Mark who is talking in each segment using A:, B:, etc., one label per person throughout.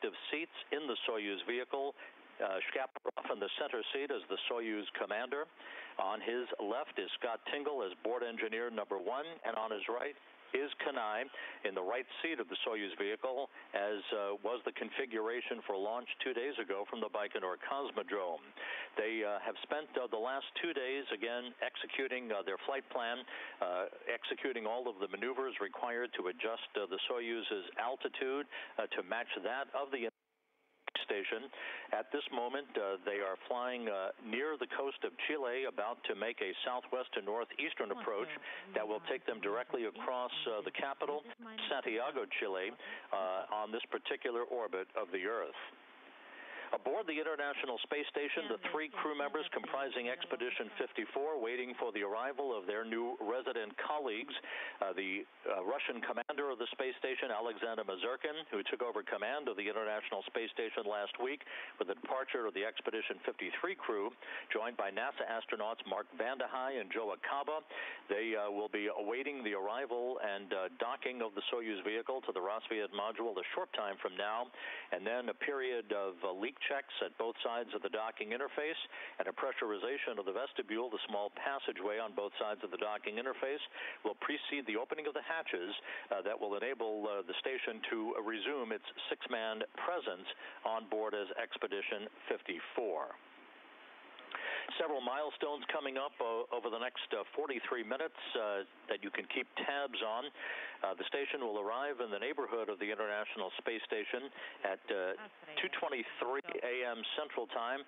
A: respective seats in the Soyuz vehicle. Shkaplerov in the center seat as the Soyuz commander. On his left is Scott Tingle as board engineer number 1, and on his right is Kanai in the right seat of the Soyuz vehicle, as was the configuration for launch 2 days ago from the Baikonur Cosmodrome. They have spent the last 2 days, again, executing their flight plan, executing all of the maneuvers required to adjust the Soyuz's altitude to match that of the station. At this moment, they are flying near the coast of Chile, about to make a southwest to northeastern approach that will take them directly across the capital, Santiago, Chile, on this particular orbit of the Earth. Aboard the International Space Station, the 3 crew members comprising Expedition 54 waiting for the arrival of their new resident colleagues, the Russian commander of the space station, Alexander Mazurkin, who took over command of the International Space Station last week with the departure of the Expedition 53 crew, joined by NASA astronauts Mark Vande Hei and Joe Acaba. They will be awaiting the arrival and docking of the Soyuz vehicle to the Rassvet module a short time from now, and then a period of leak checks at both sides of the docking interface and a pressurization of the vestibule, the small passageway on both sides of the docking interface, will precede the opening of the hatches that will enable the station to resume its 6-man presence on board as Expedition 54. Several milestones coming up over the next 43 minutes that you can keep tabs on. The station will arrive in the neighborhood of the International Space Station at 2:23 a.m. Central Time,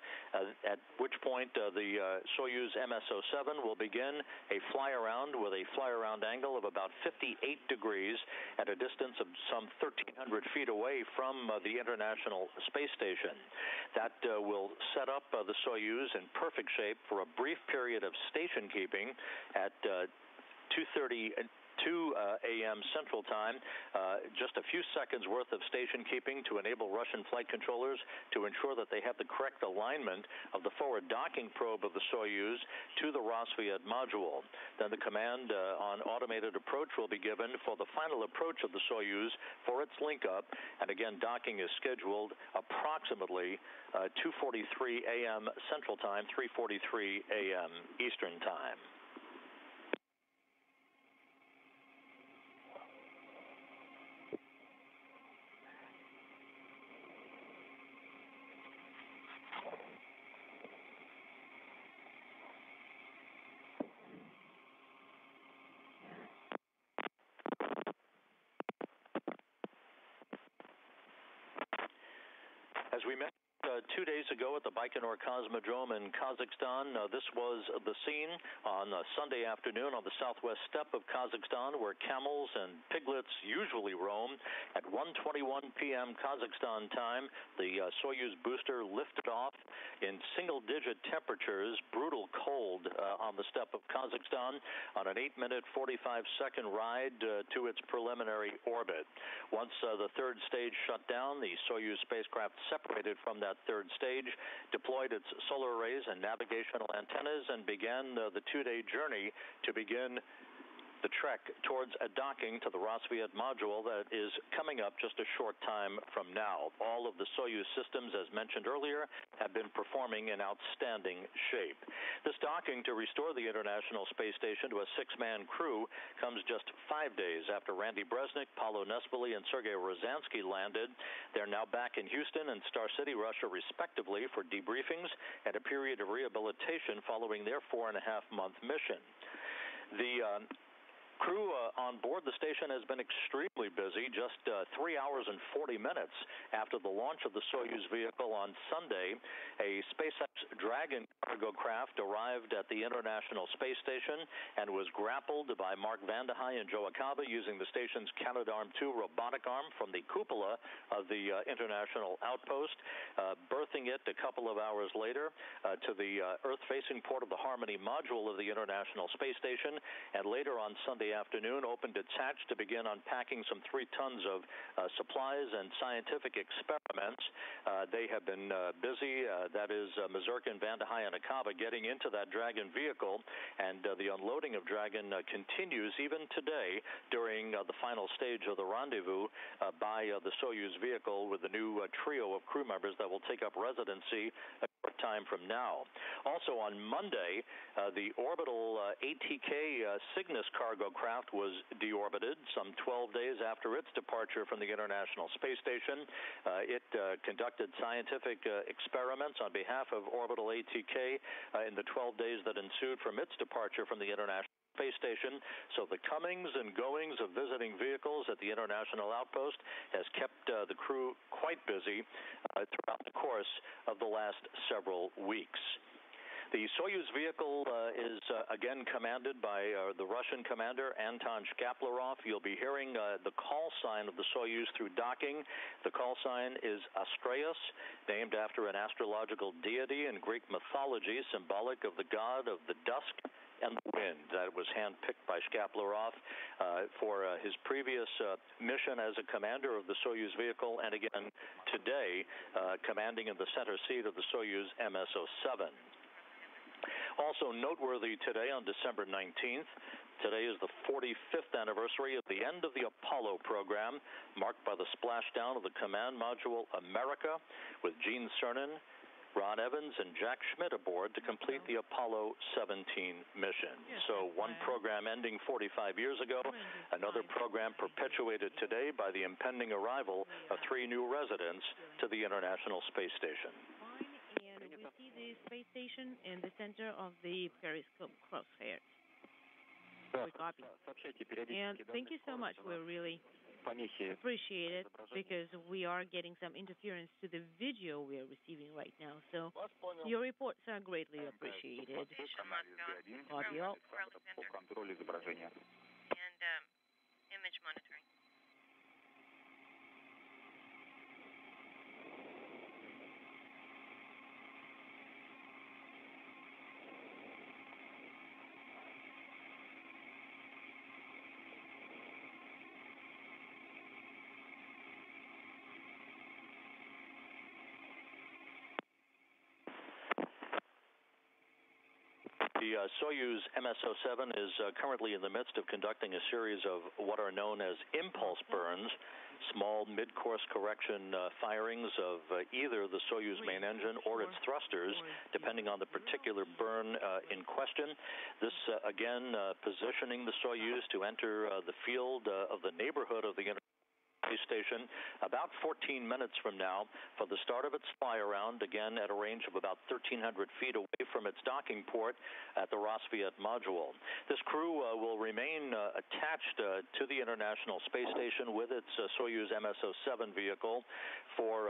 A: at which point the Soyuz MS-07 will begin a fly-around with a fly-around angle of about 58 degrees at a distance of some 1,300 feet away from the International Space Station. That will set up the Soyuz in perfect shape for a brief period of station keeping at 2:32 a.m. Central Time, just a few seconds worth of station keeping to enable Russian flight controllers to ensure that they have the correct alignment of the forward docking probe of the Soyuz to the Rassvet module. Then the command on automated approach will be given for the final approach of the Soyuz for its link-up, and again, docking is scheduled approximately 2:43 a.m. Central Time, 3:43 a.m. Eastern Time. As we mentioned 2 days ago at the Baikonur Cosmodrome in Kazakhstan, this was the scene on Sunday afternoon on the southwest steppe of Kazakhstan, where camels and piglets usually roam. At 1:21 p.m. Kazakhstan time, the Soyuz booster lifted off in single-digit temperatures, brutal cold on the steppe of Kazakhstan, on an 8-minute, 45-second ride to its preliminary orbit. Once the third stage shut down, the Soyuz spacecraft separated from that third stage, deployed its solar arrays and navigational antennas, and began the 2-day journey to begin the trek towards a docking to the Rassvet module that is coming up just a short time from now. All of the Soyuz systems, as mentioned earlier, have been performing in outstanding shape. This docking to restore the International Space Station to a 6-man crew comes just 5 days after Randy Bresnik, Paulo Nespoli, and Sergei Rosansky landed. They're now back in Houston and Star City, Russia, respectively, for debriefings and a period of rehabilitation following their 4.5-month mission. The crew on board the station has been extremely busy. Just 3 hours and 40 minutes after the launch of the Soyuz vehicle on Sunday, a SpaceX Dragon cargo craft arrived at the International Space Station and was grappled by Mark Vande Hei and Joe Acaba using the station's Canadarm2 robotic arm from the cupola of the International Outpost, berthing it a couple of hours later to the Earth-facing port of the Harmony module of the International Space Station, and later on Sunday the afternoon, opened its hatch to begin unpacking some 3 tons of supplies and scientific experiments. They have been busy. That is Mazurkin, Van de Heij, and Akaba getting into that Dragon vehicle, and the unloading of Dragon continues even today during the final stage of the rendezvous by the Soyuz vehicle with the new trio of crew members that will take up residency a short time from now. Also on Monday, the orbital ATK Cygnus cargo craft was deorbited some 12 days after its departure from the International Space Station. It conducted scientific experiments on behalf of orbital ATK in the 12 days that ensued from its departure from the International Space Station. So the comings and goings of visiting vehicles at the International Outpost has kept the crew quite busy throughout the course of the last several weeks. The Soyuz vehicle is again commanded by the Russian commander, Anton Shkaplerov. You'll be hearing the call sign of the Soyuz through docking. The call sign is Astreus, named after an astrological deity in Greek mythology, symbolic of the god of the dusk and the wind. That was handpicked by Shkaplerov for his previous mission as a commander of the Soyuz vehicle, and again today commanding in the center seat of the Soyuz MS-07. Also noteworthy today on December 19th, today is the 45th anniversary of the end of the Apollo program, marked by the splashdown of the command module America with Gene Cernan, Ron Evans, and Jack Schmitt aboard to complete the Apollo 17 mission. So one program ending 45 years ago, another program perpetuated today by the impending arrival of 3 new residents to the International Space Station.
B: We see the space station in the center of the periscope crosshair. We copy. And thank you so much. We really appreciate it because we are getting some interference to the video we are receiving right now. So your reports are greatly appreciated. Copy all.
C: And image monitoring.
A: The Soyuz MS-07 is currently in the midst of conducting a series of what are known as impulse burns, small mid-course correction firings of either the Soyuz main engine or its thrusters, depending on the particular burn in question. This, again, positioning the Soyuz to enter the field of the neighborhood of the Space Station about 14 minutes from now for the start of its fly-around, again at a range of about 1,300 feet away from its docking port at the Rosviet module. This crew will remain attached to the International Space Station with its Soyuz MS-07 vehicle for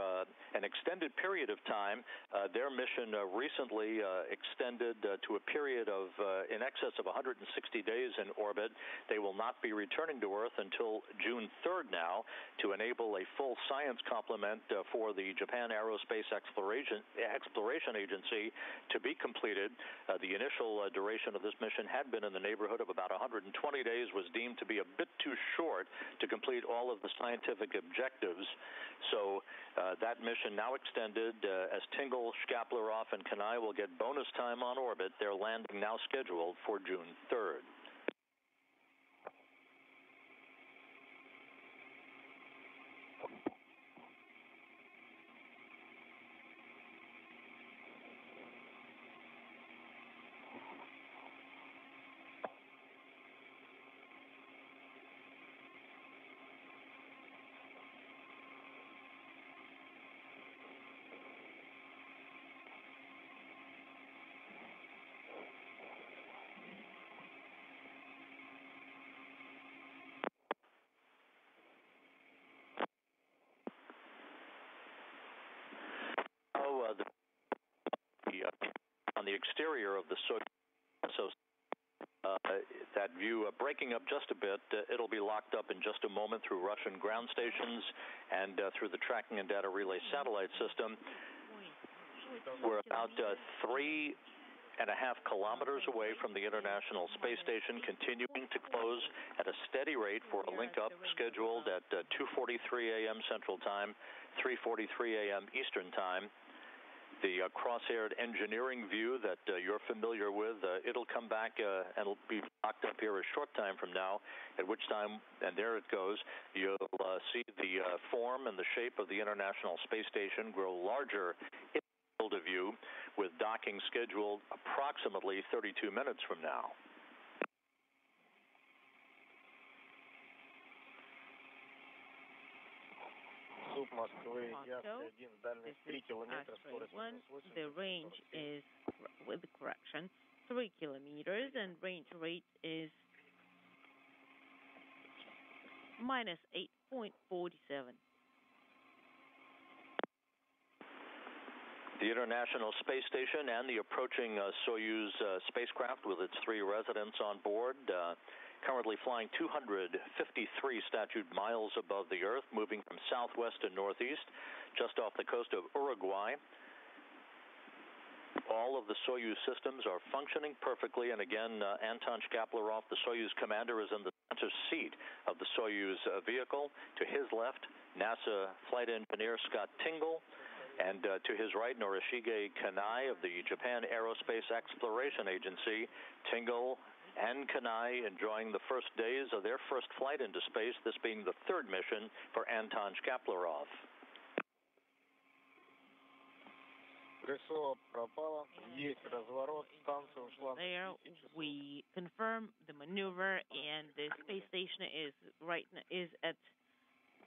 A: an extended period of time. Their mission recently extended to a period of in excess of 160 days in orbit. They will not be returning to Earth until June 3rd now, to enable a full science complement for the Japan Aerospace Exploration Agency to be completed. The initial duration of this mission had been in the neighborhood of about 120 days, was deemed to be a bit too short to complete all of the scientific objectives. So that mission now extended as Tingle, Shkaplerov, and Kanai will get bonus time on orbit. Their landing now scheduled for June 3rd. On the exterior of the Soyuz, that view breaking up just a bit. It'll be locked up in just a moment through Russian ground stations and through the tracking and data relay satellite system. We're about 3 kilometers away from the International Space Station, continuing to close at a steady rate for a link-up scheduled at 2:43 a.m. Central Time, 3:43 a.m. Eastern Time. The crosshaired engineering view that you're familiar with, it'll come back and it'll be locked up here a short time from now, at which time, and there it goes, you'll see the form and the shape of the International Space Station grow larger in field of view, with docking scheduled approximately 32 minutes from now.
B: Moscow, this is Astray 1. The range is, with correction, 3 kilometers, and range rate is minus 8.47.
A: The International Space Station and the approaching Soyuz spacecraft with its 3 residents on board, currently flying 253 statute miles above the Earth, moving from southwest to northeast, just off the coast of Uruguay. All of the Soyuz systems are functioning perfectly, and again, Anton Shkaplerov, the Soyuz commander, is in the center seat of the Soyuz vehicle. To his left, NASA flight engineer Scott Tingle, and to his right, Norishige Kanai of the Japan Aerospace Exploration Agency. Tingle and Kanai enjoying the first days of their first flight into space, this being the 3rd mission for Anton Shkaplerov.
B: There we confirm the maneuver, and the space station is at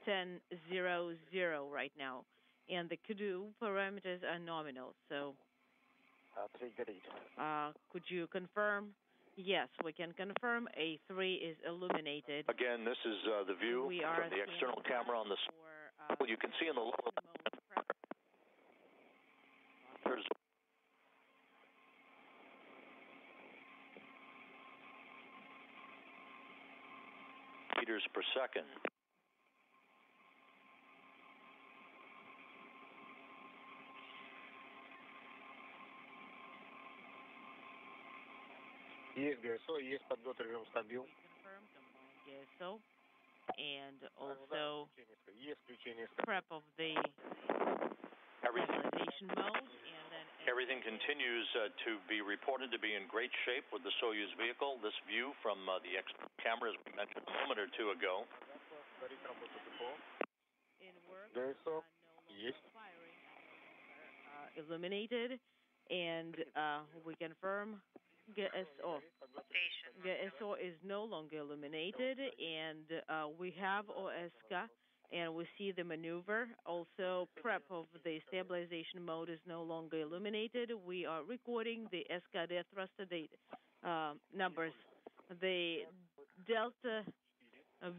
B: 10:00 right now, and the Kudu parameters are nominal. So, could you confirm? Yes, we can confirm A3 is illuminated.
A: Again, this is the view from the external camera on the screen. You can see in the lower there's meters per second.
B: Есть ГСО, есть подготовка режим стабил. GSO, and also prep of the stabilization mode, and then
A: everything continues to be reported to be in great shape with the Soyuz vehicle. This view from the external camera, as we mentioned a moment or two ago.
B: In work, no firing, illuminated, and we confirm GSO is no longer illuminated, and we have OSCA, and we see the maneuver. Also, prep of the stabilization mode is no longer illuminated. We are recording the SKD thruster data numbers. The delta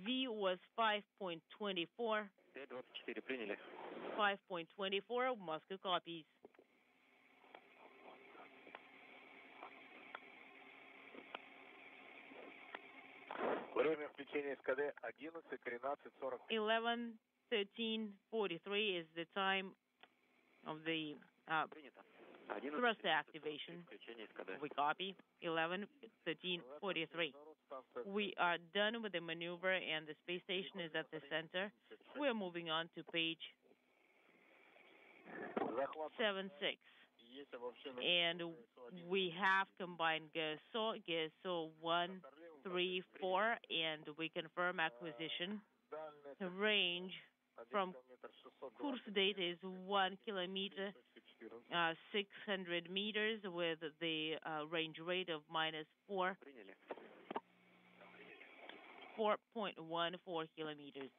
B: V was 5.24. 5.24. Moscow copies.
D: Время включения СКД
B: 11:13:43 is the time of the thruster activation. We copy 11:13:43. We are done with the maneuver, and the space station is at the center. We are moving on to page 76. And we have combined GSO 1, 3, 4, and we confirm acquisition. The range from course date is 1 kilometer, 600 meters, with the range rate of minus 4.14 kilometers.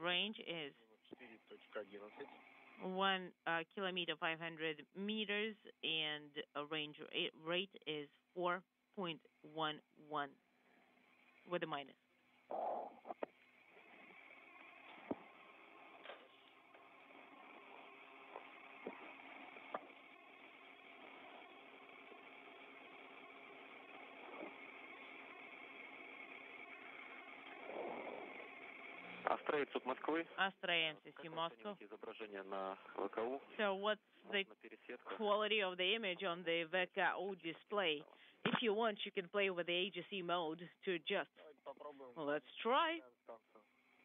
B: Range is 1 kilometer, 500 meters, and a range rate is 4.11 with a minus. Astra MCC Moscow. So what's the quality of the image on the VKO display? If you want, you can play with the AGC mode to adjust. Well, let's try.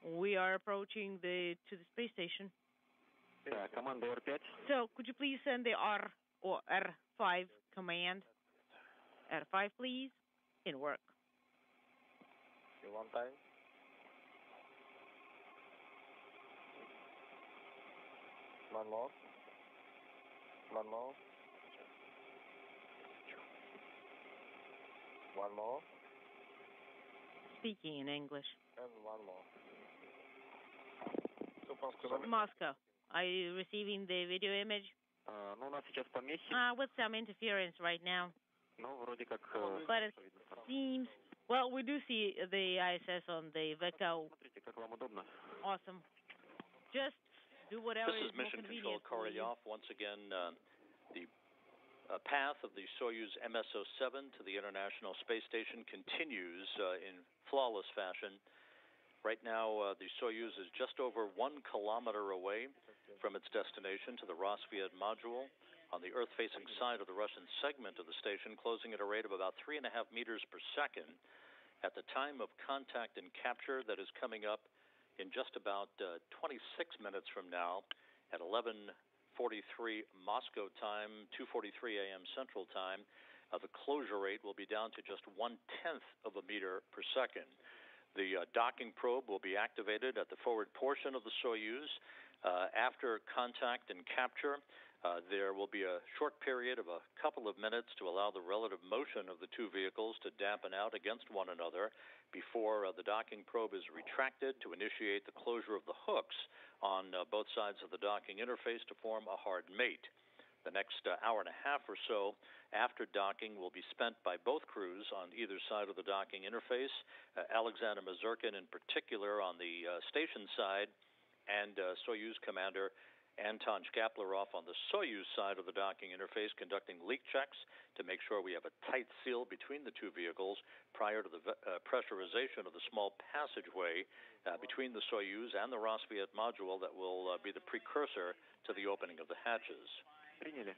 B: We are approaching to the space station. So could you please send the R or R5 command? R5, please. In work.
D: One time. One more. One more. One more.
B: Speaking in English.
D: And one more.
B: Moscow. Are you receiving the video image? With some interference right now. But it seems... Well, we do see the ISS on the VKO. Awesome. Just do whatever
A: is more
B: convenient.
A: This is Mission Control Korolyov. Once again, the path of the Soyuz MS-07 to the International Space Station continues in flawless fashion. Right now, the Soyuz is just over 1 kilometer away from its destination to the Rosviet module on the Earth-facing side of the Russian segment of the station, closing at a rate of about 3.5 meters per second. At the time of contact and capture that is coming up in just about 26 minutes from now at 11:43 Moscow time, 2:43 a.m. Central Time, the closure rate will be down to just 1/10 of a meter per second. The docking probe will be activated at the forward portion of the Soyuz. After contact and capture, there will be a short period of a couple of minutes to allow the relative motion of the two vehicles to dampen out against one another before the docking probe is retracted to initiate the closure of the hooks on both sides of the docking interface to form a hard mate. The next hour and a half or so after docking will be spent by both crews on either side of the docking interface, Alexander Mazurkin in particular on the station side, and Soyuz commander Anton Shkaplerov on the Soyuz side of the docking interface conducting leak checks to make sure we have a tight seal between the two vehicles prior to the pressurization of the small passageway between the Soyuz and the Rosviet module that will be the precursor to the opening of the hatches.
E: Приняли.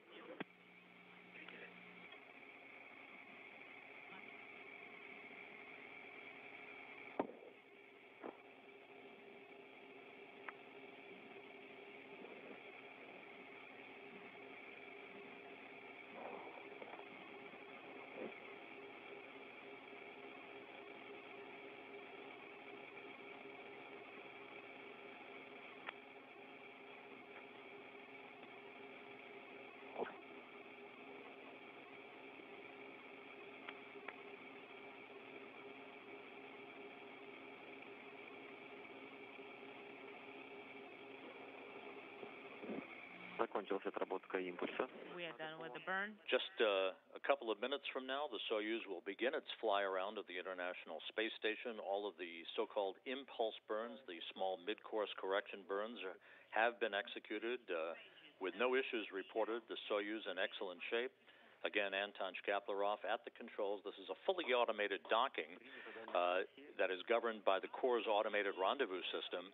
E: Закончилась отработка импульса.
B: We are done with the burn.
A: Just a couple of minutes from now, the Soyuz will begin its fly around of the International Space Station. All of the so-called impulse burns, the small mid-course correction burns, have been executed with no issues reported. The Soyuz in excellent shape. Again, Anton Shkaplerov at the controls. This is a fully automated docking that is governed by the Core's automated rendezvous system.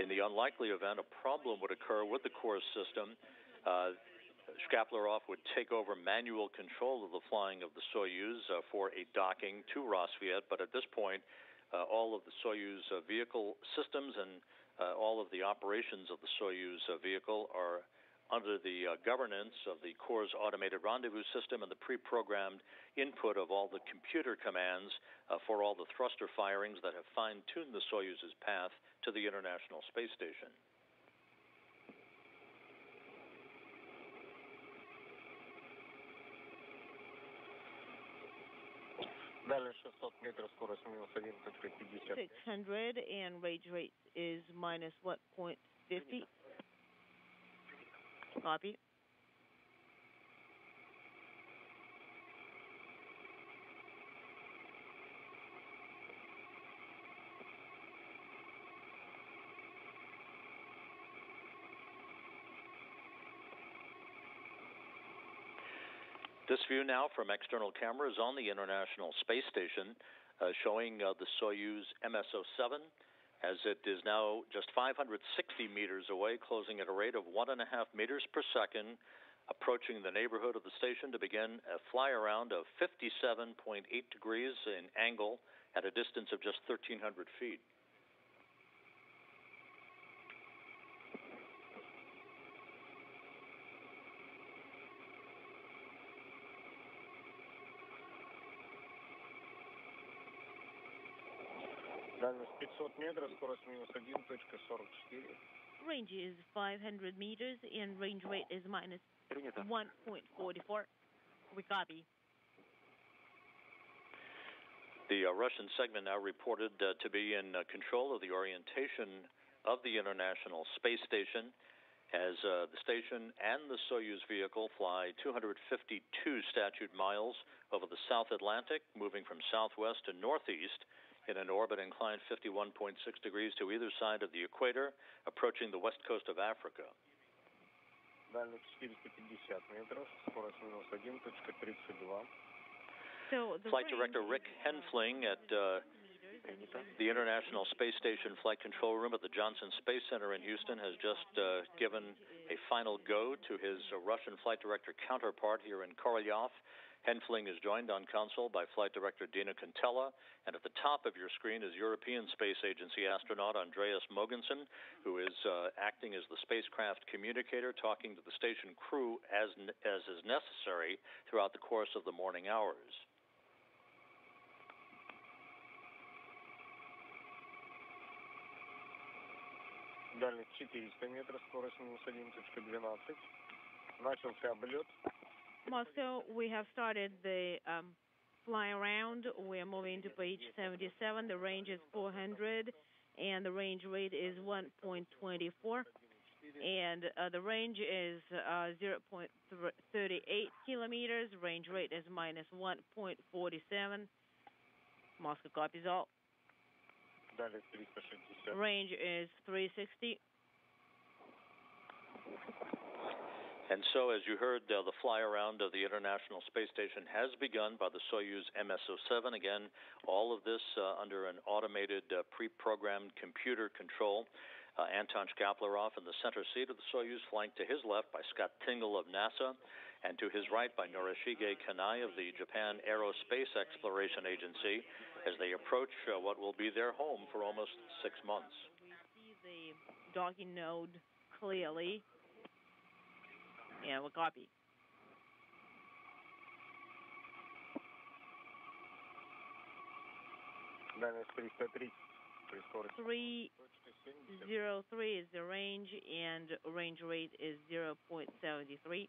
A: In the unlikely event a problem would occur with the Core's system, Shkaplerov would take over manual control of the flying of the Soyuz for a docking to Rosviet. But at this point, all of the Soyuz vehicle systems and all of the operations of the Soyuz vehicle are under the governance of the Core's automated rendezvous system and the pre-programmed input of all the computer commands for all the thruster firings that have fine-tuned the Soyuz's path to the International Space Station.
D: Далее 600 метров, скорость минус 1.50.
B: 600 and range rate is minus what, 0.50? Copy.
A: This view now from external cameras on the International Space Station showing the Soyuz MS-07 as it is now just 560 meters away, closing at a rate of 1.5 meters per second, approaching the neighborhood of the station to begin a fly around of 57.8 degrees in angle at a distance of just 1,300 feet.
D: Дальность 500 метров, скорость минус 1.44.
B: Range is 500 meters and range rate is minus 1.44. We copy.
A: The Russian segment now reported to be in control of the orientation of the International Space Station as the station and the Soyuz vehicle fly 252 statute miles over the South Atlantic, moving from southwest to northeast in an orbit inclined 51.6 degrees to either side of the equator, approaching the west coast of Africa.
D: Дальность 450 метров, скорость минус 1.32.
A: Flight Director Rick Henfling at the International Space Station Flight Control Room at the Johnson Space Center in Houston has just given a final go to his Russian Flight Director counterpart here in Korolyov. Henfling is joined on console by Flight Director Dina Kontela, and at the top of your screen is European Space Agency astronaut Andreas Mogensen, who is acting as the spacecraft communicator, talking to the station crew as is necessary throughout the course of the morning hours.
D: Дальность 400 метров, скорость минус 1.12. Начался облет.
B: Moscow, we have started the fly around. We are moving to page 77. The range is 400, and the range rate is 1.24. And the range is 0.38 kilometers. Range rate is minus 1.47. Moscow copies all.
D: Дальность 360.
B: Range is 360.
A: And so, as you heard, the fly-around of the International Space Station has begun by the Soyuz MS-07. Again, all of this under an automated, pre-programmed computer control. Anton Shkaplerov in the center seat of the Soyuz, flanked to his left by Scott Tingle of NASA, and to his right by Norishige Kanai of the Japan Aerospace Exploration Agency, as they approach what will be their home for almost 6 months.
B: We see the docking node clearly. Yeah, we'll copy.
D: Дальность 330.
B: 303 is the range, and range rate is 0.73.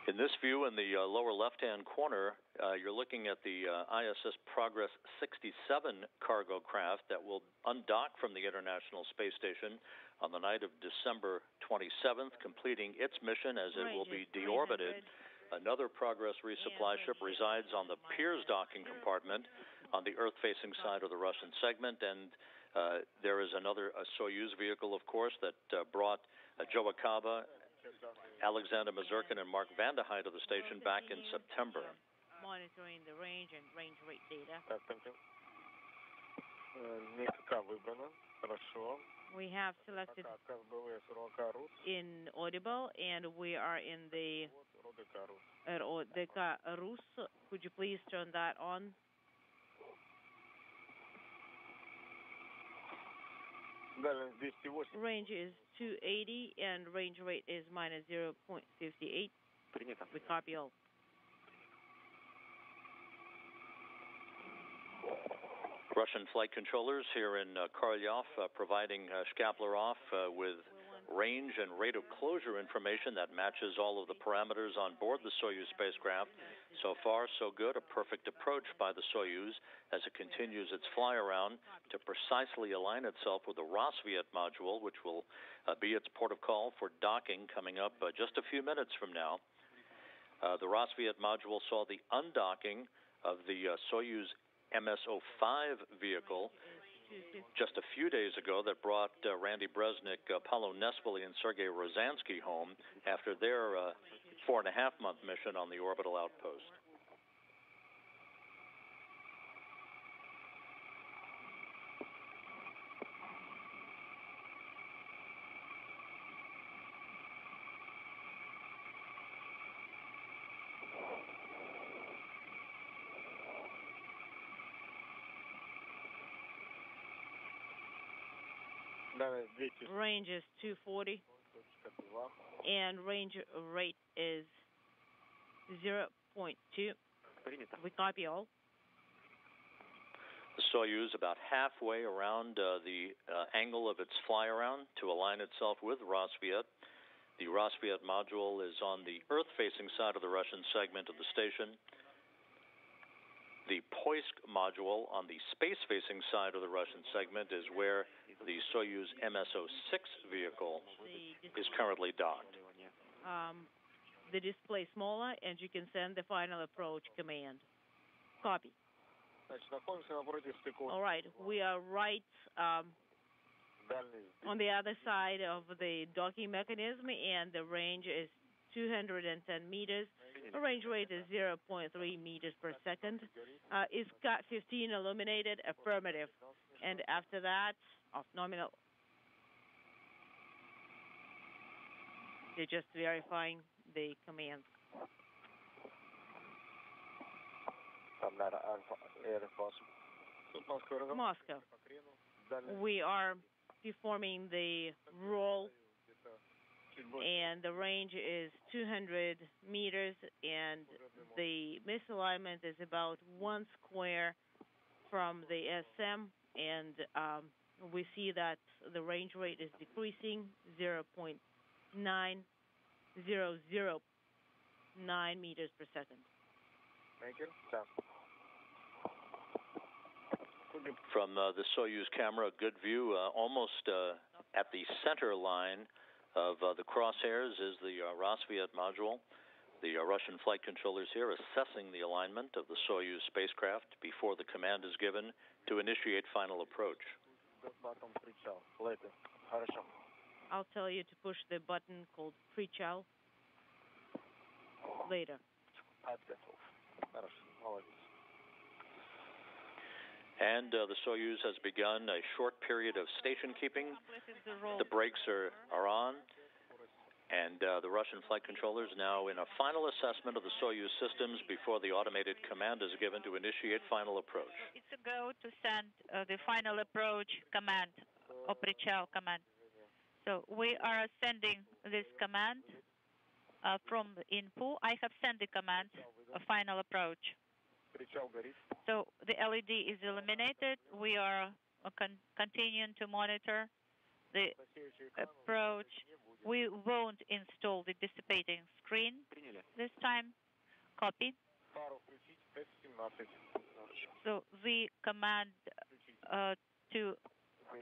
A: In this view, in the lower left-hand corner, you're looking at the ISS Progress 67 cargo craft that will undock from the International Space Station on the night of December 27th, completing its mission as it will be deorbited. Another Progress resupply ship resides on the Pirs docking compartment on the Earth-facing side of the Russian segment, and there is another Soyuz vehicle, of course, that brought Joe Akaba, Alexander Mazurkin, and Mark Vanderheid of the station back in September.
B: Monitoring the range and range rate data. We have selected inaudible, and we are in the RODK Rus. Could you please turn that on? Range is 280, and range rate is minus 0.58. We copy all.
A: Russian flight controllers here in Korolyov providing Shkaplerov with range and rate of closure information that matches all of the parameters on board the Soyuz spacecraft. So far, so good. A perfect approach by the Soyuz as it continues its fly-around to precisely align itself with the Rosviet module, which will be its port of call for docking coming up just a few minutes from now. The Rosviet module saw the undocking of the Soyuz MS-05 vehicle just a few days ago that brought Randy Bresnik, Paulo Nespoli, and Sergei Rosansky home after their 4.5-month mission on the orbital outpost.
B: Range is 240, and range rate is 0.2. We copy all.
A: The Soyuz about halfway around the angle of its fly-around to align itself with Rossviet. The Rossviet module is on the Earth-facing side of the Russian segment of the station. The Poisk module on the space-facing side of the Russian segment is where the Soyuz MS-06 vehicle is currently docked.
B: The display smaller, and you can send the final approach command. Copy. All right, we are right on the other side of the docking mechanism, and the range is 210 meters. The range rate is 0.3 meters per second. Is Scott 15 illuminated? Affirmative. And after that, off nominal. They're just verifying the command. Moscow. We are performing the roll, and the range is 200 meters, and the misalignment is about 1 square from the SM, and we see that the range rate is decreasing, 0.9009 meters per second.
A: From the Soyuz camera, a good view, almost at the center line of the crosshairs is the Rossviet module. The Russian flight controllers here assessing the alignment of the Soyuz spacecraft before the command is given to initiate final approach.
B: I'll tell you to push the button called pre-chow later.
A: And the Soyuz has begun a short period of station keeping. The brakes are on, and the Russian flight controllers now in a final assessment of the Soyuz systems before the automated command is given to initiate final approach.
F: It's a go to send the final approach command, or pre-chow command. So we are sending this command from the info. I have sent the command, a final approach. So the LED is illuminated. We are continuing to monitor the approach. We won't install the dissipating screen this time. Copy. So the command to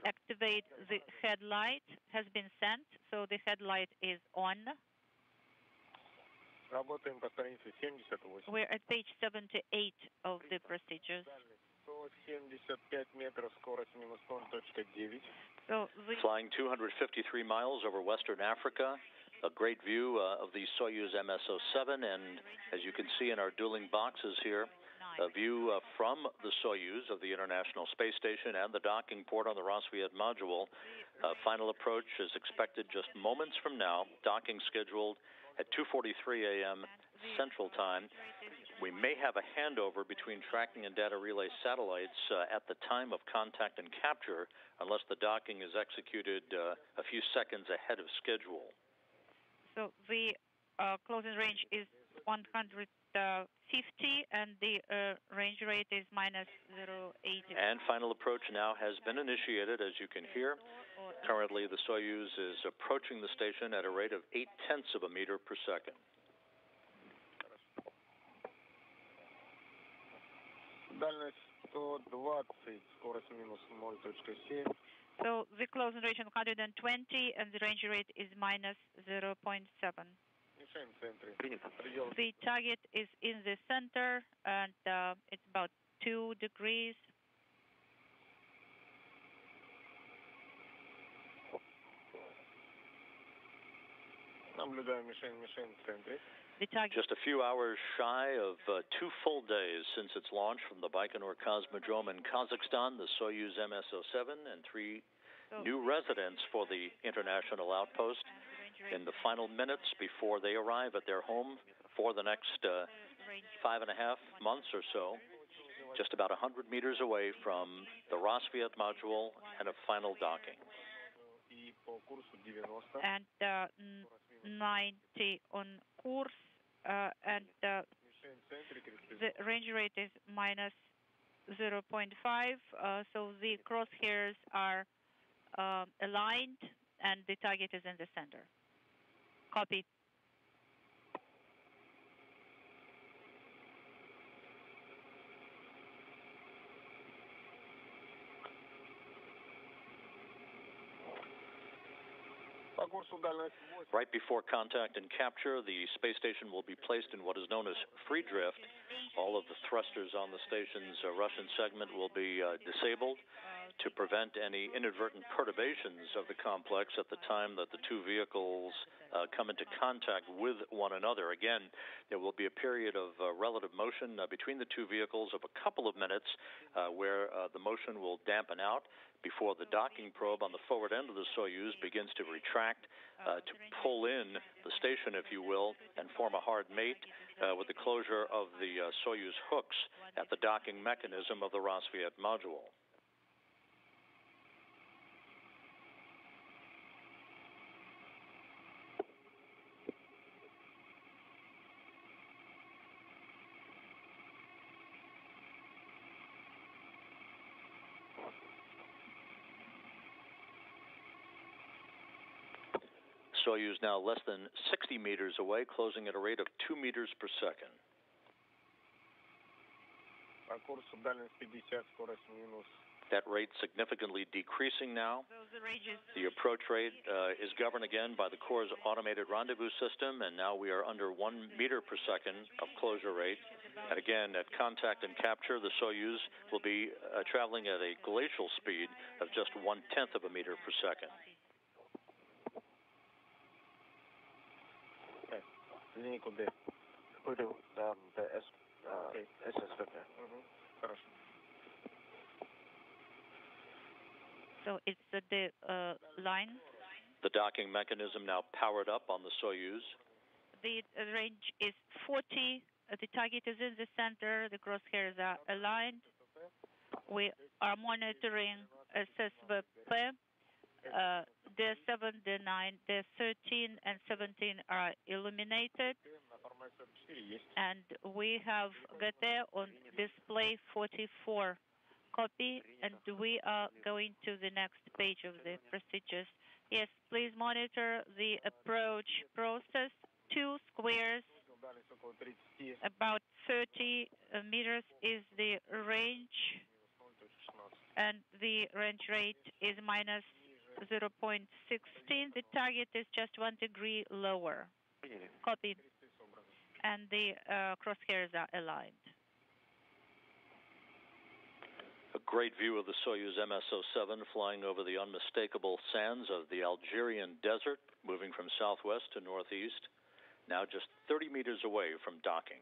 F: activate the headlight has been sent. So the headlight is on. We're at page 78 of the procedures. So
A: flying 253 miles over Western Africa, a great view of the Soyuz MS-07, and as you can see in our dueling boxes here, a view from the Soyuz of the International Space Station and the docking port on the Rossviet module. Final approach is expected just moments from now, docking scheduled at 2:43 a.m. Central Time. We may have a handover between tracking and data relay satellites at the time of contact and capture, unless the docking is executed a few seconds ahead of schedule.
F: So the closing range is 150, and the range rate is -0.8.
A: And final approach now has been initiated, as you can hear. Currently, the Soyuz is approaching the station at a rate of 0.8 of a meter per second.
F: So the closing range is 120, and the range rate is -0.7. The target is in the center, and it's about 2 degrees.
A: Just a few hours shy of 2 full days since its launch from the Baikonur Cosmodrome in Kazakhstan, the Soyuz MS-07 and 3 new residents for the international outpost in the final minutes before they arrive at their home for the next 5.5 months or so, just about 100 meters away from the Rassvet module and a final docking.
F: And 90 on course, and the range rate is minus 0.5, so the crosshairs are aligned, and the target is in the center. Copy.
A: Right before contact and capture, the space station will be placed in what is known as free drift. All of the thrusters on the station's Russian segment will be disabled to prevent any inadvertent perturbations of the complex at the time that the 2 vehicles come into contact with one another. Again, there will be a period of relative motion between the 2 vehicles of a couple of minutes where the motion will dampen out before the docking probe on the forward end of the Soyuz begins to retract, to pull in the station, if you will, and form a hard mate with the closure of the Soyuz hooks at the docking mechanism of the Rassvet module. Soyuz now less than 60 meters away, closing at a rate of 2 meters per second. That rate significantly decreasing now. The approach rate is governed again by the Corps' automated rendezvous system, and now we are under 1 meter per second of closure rate. And again, at contact and capture, the Soyuz will be traveling at a glacial speed of just 1/10 of a meter per second.
F: So it's the line.
A: The docking mechanism now powered up on the Soyuz.
F: The range is 40. The target is in the center. The crosshairs are aligned. We are monitoring SSVP. D7, D9, D13, and 17 are illuminated. And we have got there on display 44. Copy, and we are going to the next page of the procedures. Yes, please monitor the approach process. 2 squares, about 30 meters is the range, and the range rate is minus 0.16. The target is just 1 degree lower. Copy. And the crosshairs are aligned.
A: A great view of the Soyuz MS-07 flying over the unmistakable sands of the Algerian desert, moving from southwest to northeast, now just 30 meters away from docking.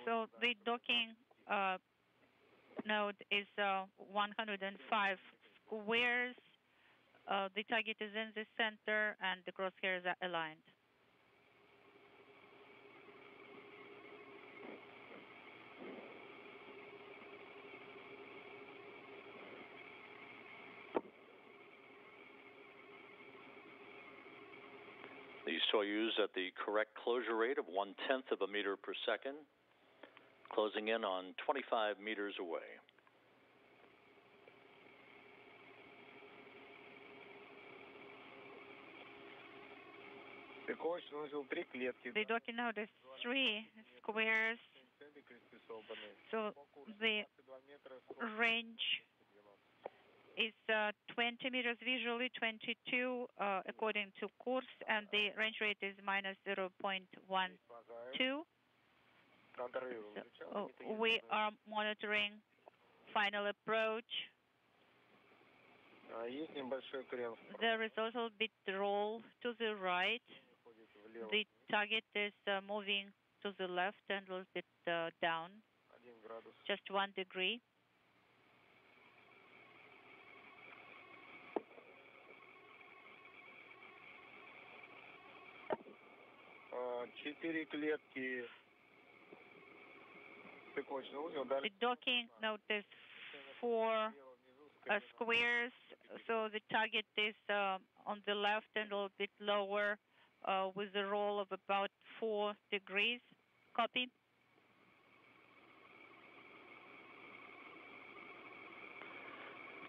F: So the docking node is 105 squares. The target is in the center, and the crosshairs are aligned.
A: The Soyuz at the correct closure rate of 1/10 of a meter per second, closing in on 25 meters away.
F: The docking node is 3 squares, so the range is 20 meters visually, 22 according to course, and the range rate is minus 0.12. So, we are monitoring final approach. There is also a bit roll to the right. The target is moving to the left and a little bit down, just 1 degree. The docking notice 4 squares, so the target is on the left and a little bit lower with a roll of about 4 degrees. Copy.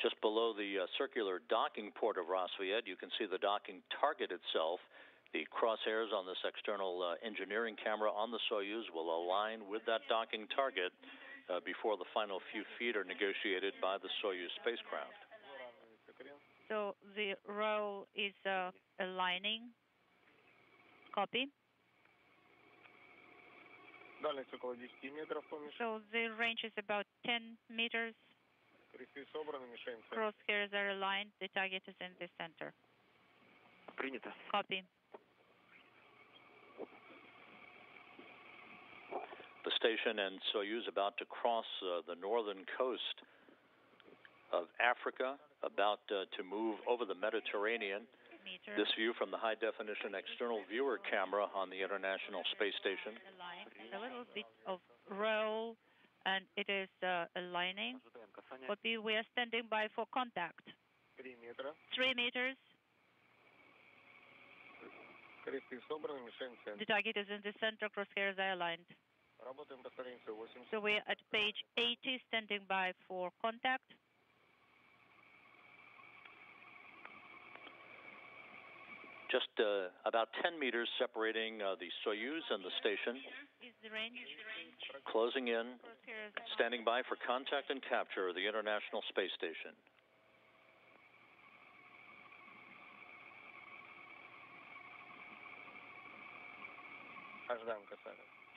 A: Just below the circular docking port of Rosviet, you can see the docking target itself. The crosshairs on this external engineering camera on the Soyuz will align with that docking target before the final few feet are negotiated by the Soyuz spacecraft.
F: So the roll is aligning. Copy. So the range is about 10 meters. Crosshairs are aligned. The target is in the center.
E: Принято.
F: Copy.
A: The station and Soyuz about to cross the northern coast of Africa, about to move over the Mediterranean. This view from the high-definition external viewer camera on the International Space Station.
F: A little bit of roll, and it is aligning. Copy. We are standing by for contact. 3 meters. The target is in the center. Crosshairs are aligned. So we're at page 80, standing by for contact.
A: Just about 10 meters separating the Soyuz and the station.
F: Is the range?
A: Closing in, standing by for contact and capture of the International Space Station.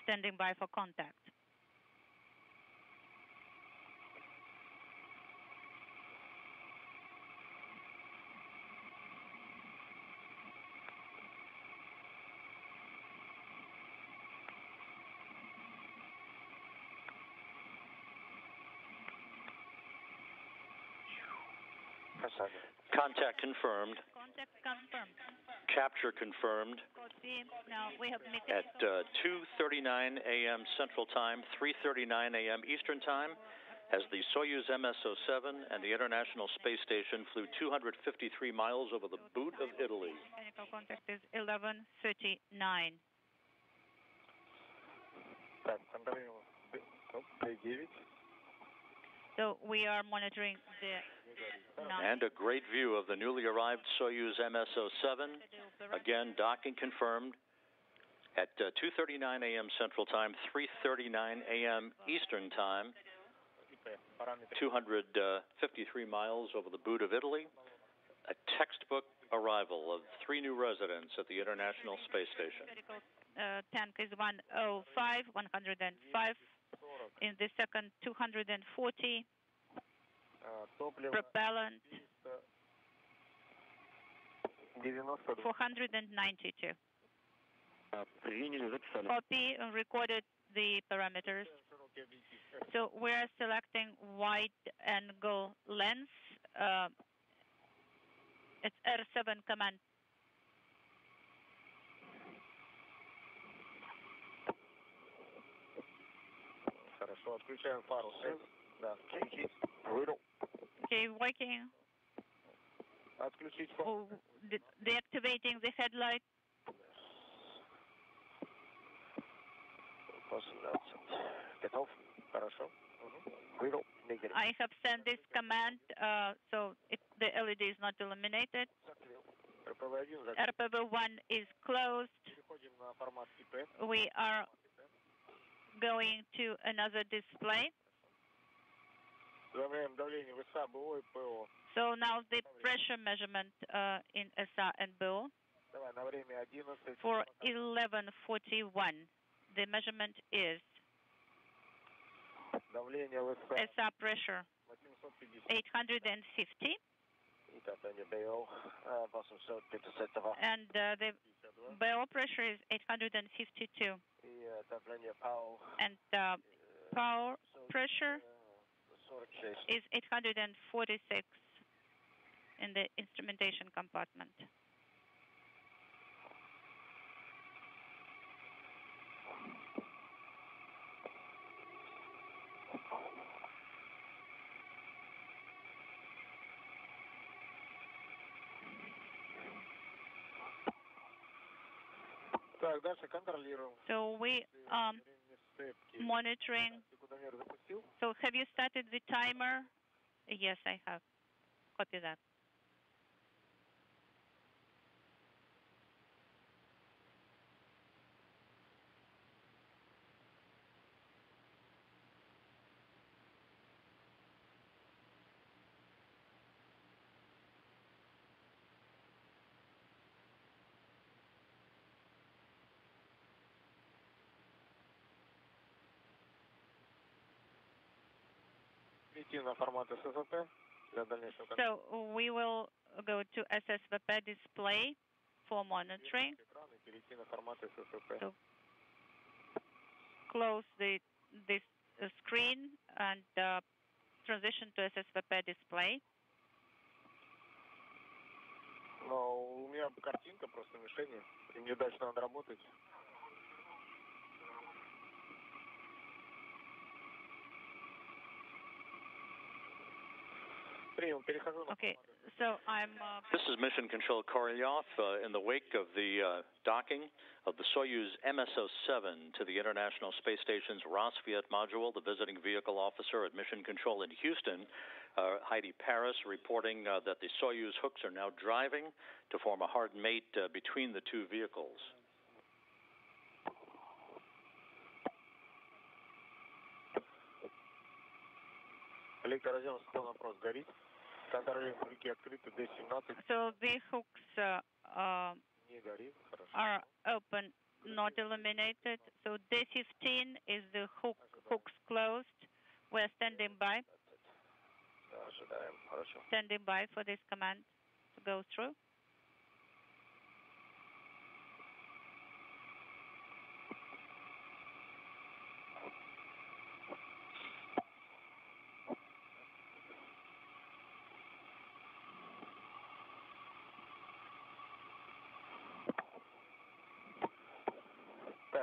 F: Standing by for contact.
A: Contact confirmed.
F: Contact confirmed.
A: Capture confirmed.
F: Now we have
A: at 2:39 a.m. Central Time, 3:39 a.m. Eastern Time, as the Soyuz MS-07 and the International Space Station flew 253 miles over the boot of Italy.
F: Mechanical contact is 11:39. So we are monitoring the
A: and a great view of the newly arrived Soyuz MS-07. Again, docking confirmed at 2:39 a.m. Central Time, 3:39 a.m. Eastern Time. 253 miles over the boot of Italy. A textbook arrival of 3 new residents at the International Space Station.
F: Tank is 105, 105. In the second, 240. Propellant 492. Copy and recorded the parameters. So we're selecting wide angle lens. It's R7 command.
D: Хорошо, отключаем парус. Да,
F: Okay, working.
D: Отключить
F: Oh, deactivating the headlight.
D: Готов? Хорошо.
F: I have sent this command, so the LED is not illuminated. RPV1 is closed. We are going to another display. So now the pressure measurement in SA and BO. For 11:41, the measurement is SA pressure 850, and the BO pressure is 852, and power pressure is 846 in the instrumentation compartment. So we are monitoring. So have you started the timer? Yes, I have. Copy that. So we will go to SSVP display for monitoring. So close this screen and transition to SSVP display.
D: У меня картинка просто мишени. И мне дальше надо работать.
F: Okay, so I'm...
A: This is Mission Control Korolyov in the wake of the docking of the Soyuz MS-07 to the International Space Station's Rossviet module. The visiting vehicle officer at Mission Control in Houston, Heidi Paris, reporting that the Soyuz hooks are now driving to form a hard mate between the two vehicles.
F: So the hooks are open, not illuminated. So D15 is the hooks closed. We're standing by. Standing by for this command to go through.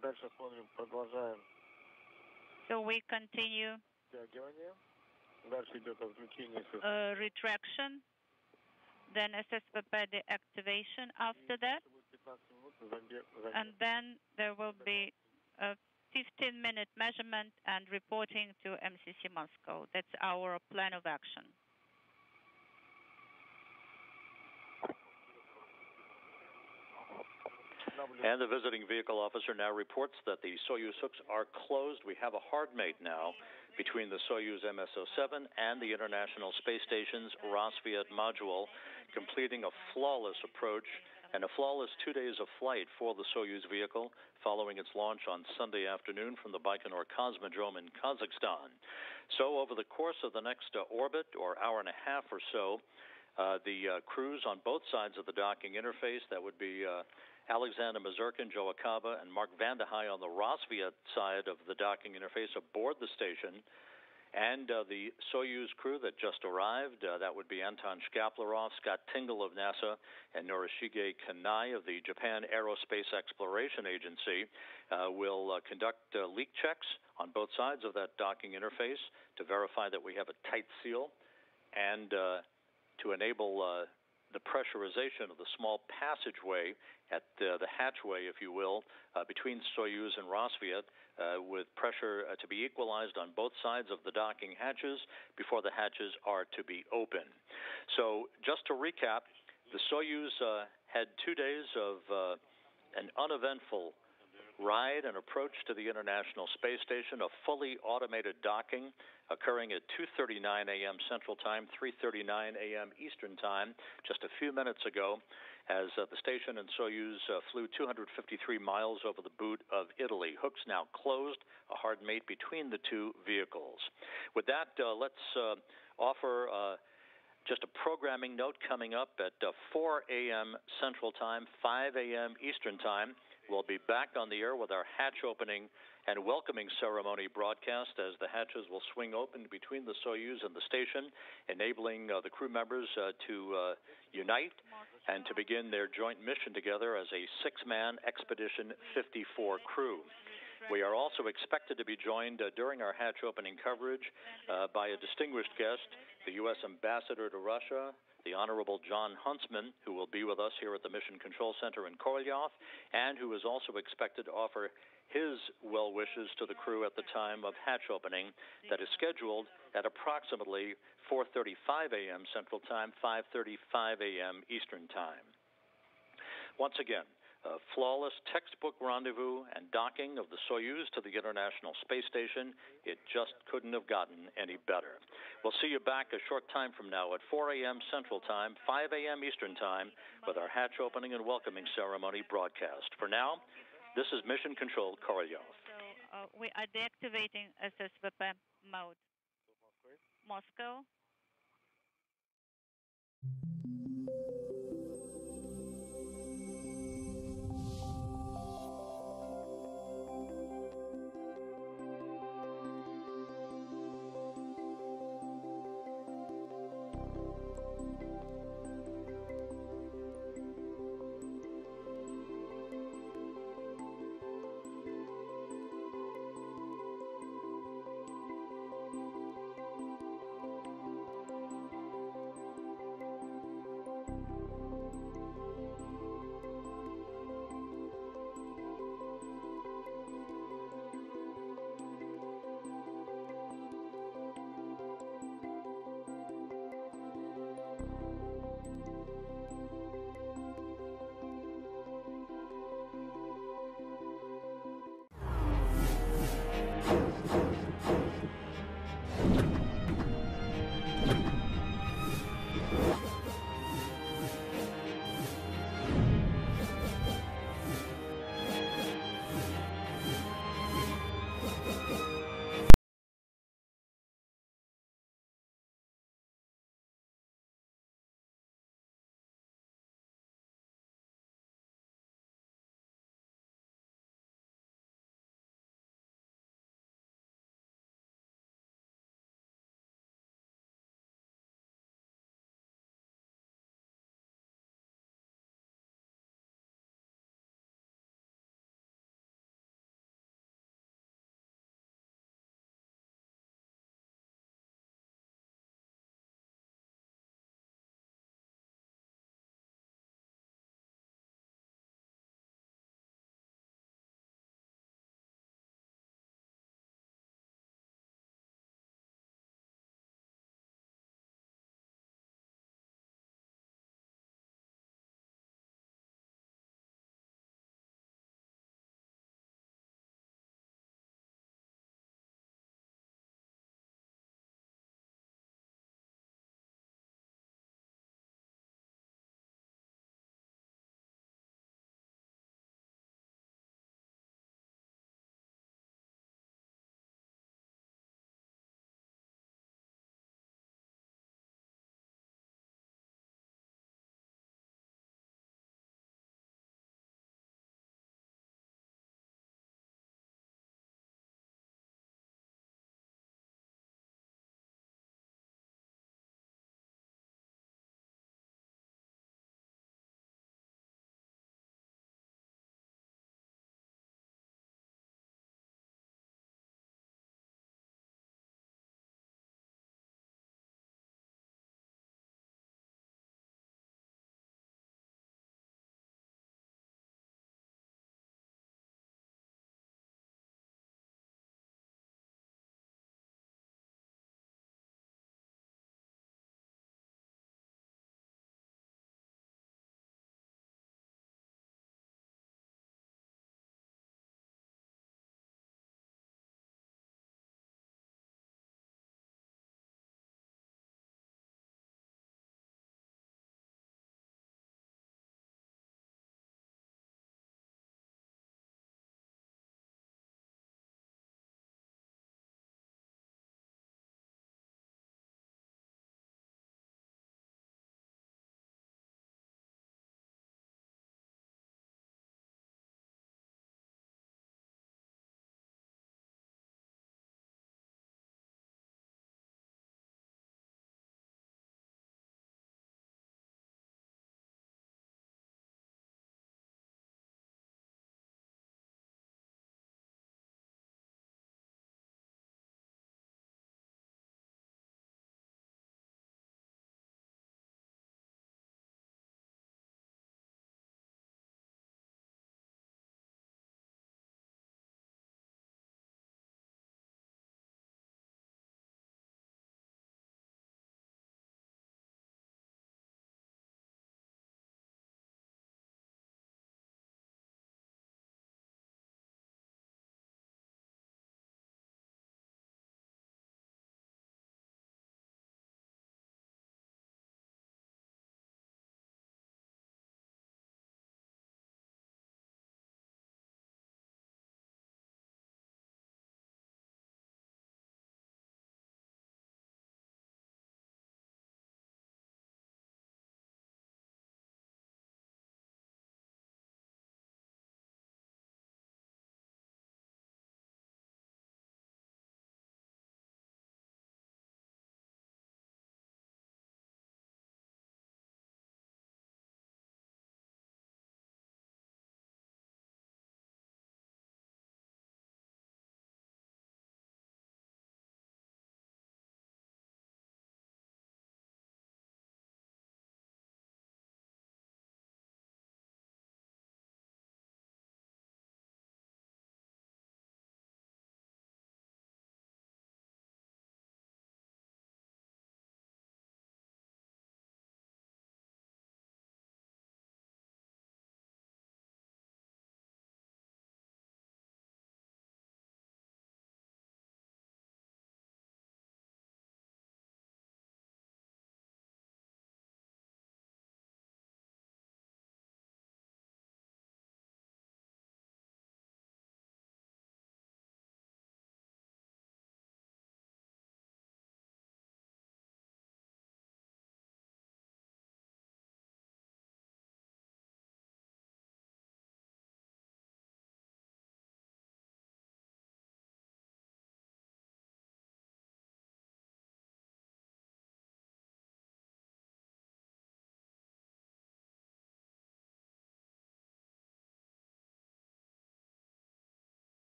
D: Дальше смотрим, продолжаем.
F: So we continue.
D: Дальше идет отключение.
F: Retraction. Then SSVP deactivation after that. And then there will be a 15-minute measurement and reporting to MCC Moscow. That's our plan of action.
A: And the visiting vehicle officer now reports that the Soyuz hooks are closed. We have a hard mate now between the Soyuz MS-07 and the International Space Station's Rossviet module, completing a flawless approach and a flawless 2 days of flight for the Soyuz vehicle following its launch on Sunday afternoon from the Baikonur Cosmodrome in Kazakhstan. So over the course of the next orbit, or hour and a half or so, the crews on both sides of the docking interface, that would be Alexander Mazurkin, Joe Akaba, and Mark Vandehei on the Rossviet side of the docking interface aboard the station, and the Soyuz crew that just arrived, that would be Anton Shkaplerov, Scott Tingle of NASA, and Norishige Kanai of the Japan Aerospace Exploration Agency, will conduct leak checks on both sides of that docking interface to verify that we have a tight seal and to enable the pressurization of the small passageway at the hatchway, if you will, between Soyuz and Rossviet, with pressure to be equalized on both sides of the docking hatches before the hatches are to be open. So just to recap, the Soyuz had 2 days of an uneventful ride and approach to the International Space Station, a fully automated docking occurring at 2:39 a.m. Central Time, 3:39 a.m. Eastern Time, just a few minutes ago, as the station and Soyuz flew 253 miles over the boot of Italy. Hooks now closed, a hard mate between the two vehicles. With that, let's offer just a programming note coming up at 4 a.m. Central Time, 5 a.m. Eastern Time. We'll be back on the air with our hatch opening and welcoming ceremony broadcast as the hatches will swing open between the Soyuz and the station, enabling the crew members to unite and to begin their joint mission together as a six-man Expedition 54 crew. We are also expected to be joined during our hatch opening coverage by a distinguished guest, the U.S. Ambassador to Russia, the Honorable John Huntsman, who will be with us here at the Mission Control Center in Korolyov, and who is also expected to offer his well wishes to the crew at the time of hatch opening that is scheduled at approximately 4:35 a.m. Central Time, 5:35 a.m. Eastern Time. Once again, a flawless textbook rendezvous and docking of the Soyuz to the International Space Station. It just couldn't have gotten any better. We'll see you back a short time from now at 4 a.m. Central Time, 5 a.m. Eastern Time with our hatch opening and welcoming ceremony broadcast. For now, this is Mission Control Korolyov.
F: So we are deactivating SSVP mode. Moscow.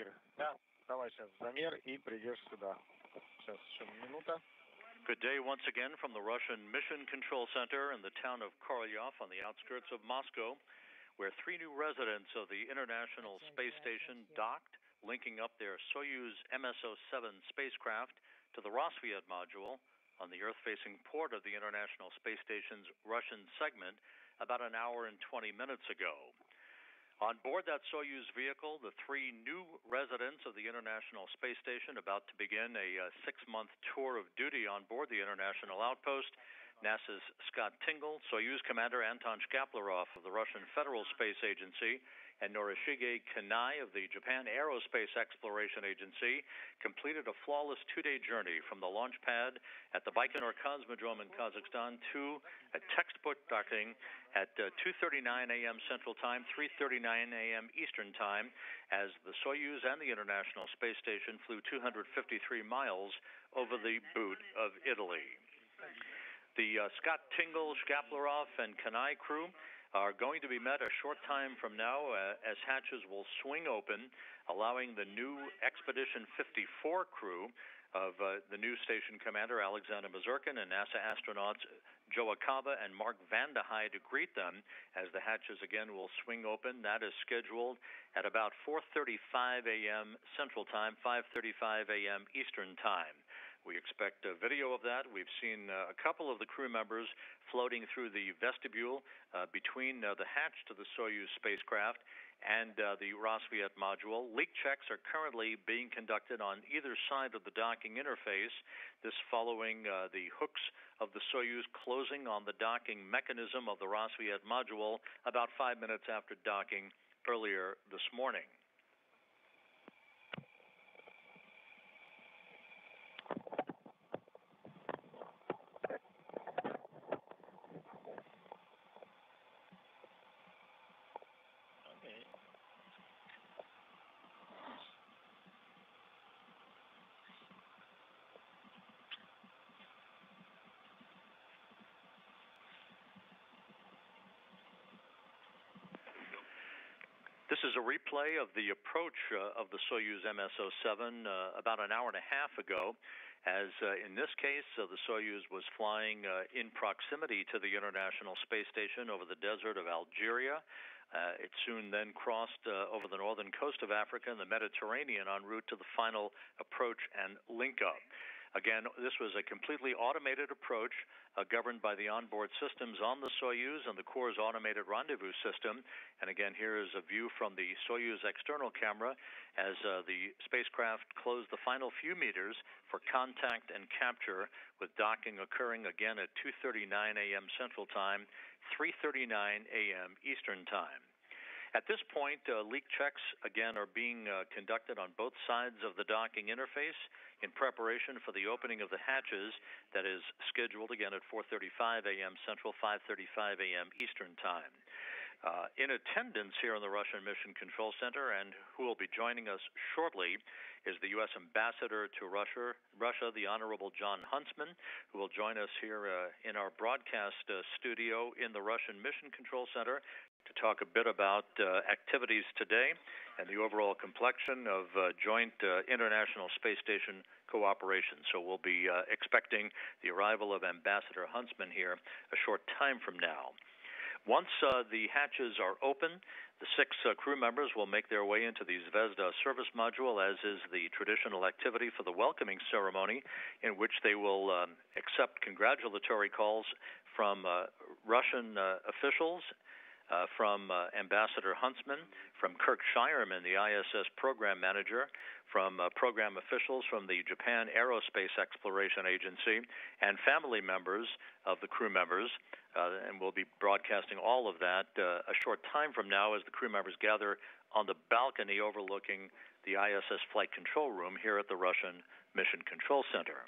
D: Кир. Да, давай сейчас замер и придешь сюда. Сейчас еще минута.
A: Good day once again from the Russian Mission Control Center in the town of Korolyov on the outskirts of Moscow, where 3 new residents of the International Space Station docked, linking up their Soyuz MS-07 spacecraft to the Rosviet module on the Earth-facing port of the International Space Station's Russian segment about an hour and 20 minutes ago. On board that Soyuz vehicle, the 3 new residents of the International Space Station about to begin a 6-month tour of duty on board the International Outpost. NASA's Scott Tingle, Soyuz Commander Anton Shkaplerov of the Russian Federal Space Agency, and Norishige Kanai of the Japan Aerospace Exploration Agency completed a flawless 2-day journey from the launch pad at the Baikonur Cosmodrome in Kazakhstan to a textbook docking at 2:39 a.m. Central Time, 3:39 a.m. Eastern Time, as the Soyuz and the International Space Station flew 253 miles over the boot of Italy. The Scott Tingle, Shkaplerov, and Kanai crew are going to be met a short time from now as hatches will swing open, allowing the new Expedition 54 crew of the new station commander Alexander Mazurkin and NASA astronauts Joe Acaba and Mark Vande Hei to greet them as the hatches again will swing open. That is scheduled at about 4:35 a.m. Central Time, 5:35 a.m. Eastern Time. We expect a video of that. We've seen a couple of the crew members floating through the vestibule between the hatch to the Soyuz spacecraft and the Rosviet module. Leak checks are currently being conducted on either side of the docking interface, this following the hooks of the Soyuz closing on the docking mechanism of the Rosviet module about 5 minutes after docking earlier this morning. This is a replay of the approach of the Soyuz MS-07 about an hour and a half ago, as in this case, the Soyuz was flying in proximity to the International Space Station over the desert of Algeria. It soon then crossed over the northern coast of Africa and the Mediterranean en route to the final approach and link-up. Again, this was a completely automated approach governed by the onboard systems on the Soyuz and the Corps' automated rendezvous system. And again, here is a view from the Soyuz external camera as the spacecraft closed the final few meters for contact and capture, with docking occurring again at 2:39 a.m. Central Time, 3:39 a.m. Eastern Time. At this point, leak checks, again, are being conducted on both sides of the docking interface in preparation for the opening of the hatches that is scheduled, again, at 4:35 a.m. Central, 5:35 a.m. Eastern Time. In attendance here in the Russian Mission Control Center, and who will be joining us shortly, is the U.S. Ambassador to Russia, the Honorable John Huntsman, who will join us here in our broadcast studio in the Russian Mission Control Center to talk a bit about activities today and the overall complexion of joint International Space Station cooperation. So we'll be expecting the arrival of Ambassador Huntsman here a short time from now. Once the hatches are open, the 6 crew members will make their way into the Zvezda service module, as is the traditional activity for the welcoming ceremony, in which they will accept congratulatory calls from Russian officials, from Ambassador Huntsman, from Kirk Shireman, the ISS program manager, from program officials from the Japan Aerospace Exploration Agency, and family members of the crew members. And we'll be broadcasting all of that a short time from now as the crew members gather on the balcony overlooking the ISS Flight Control Room here at the Russian Mission Control Center.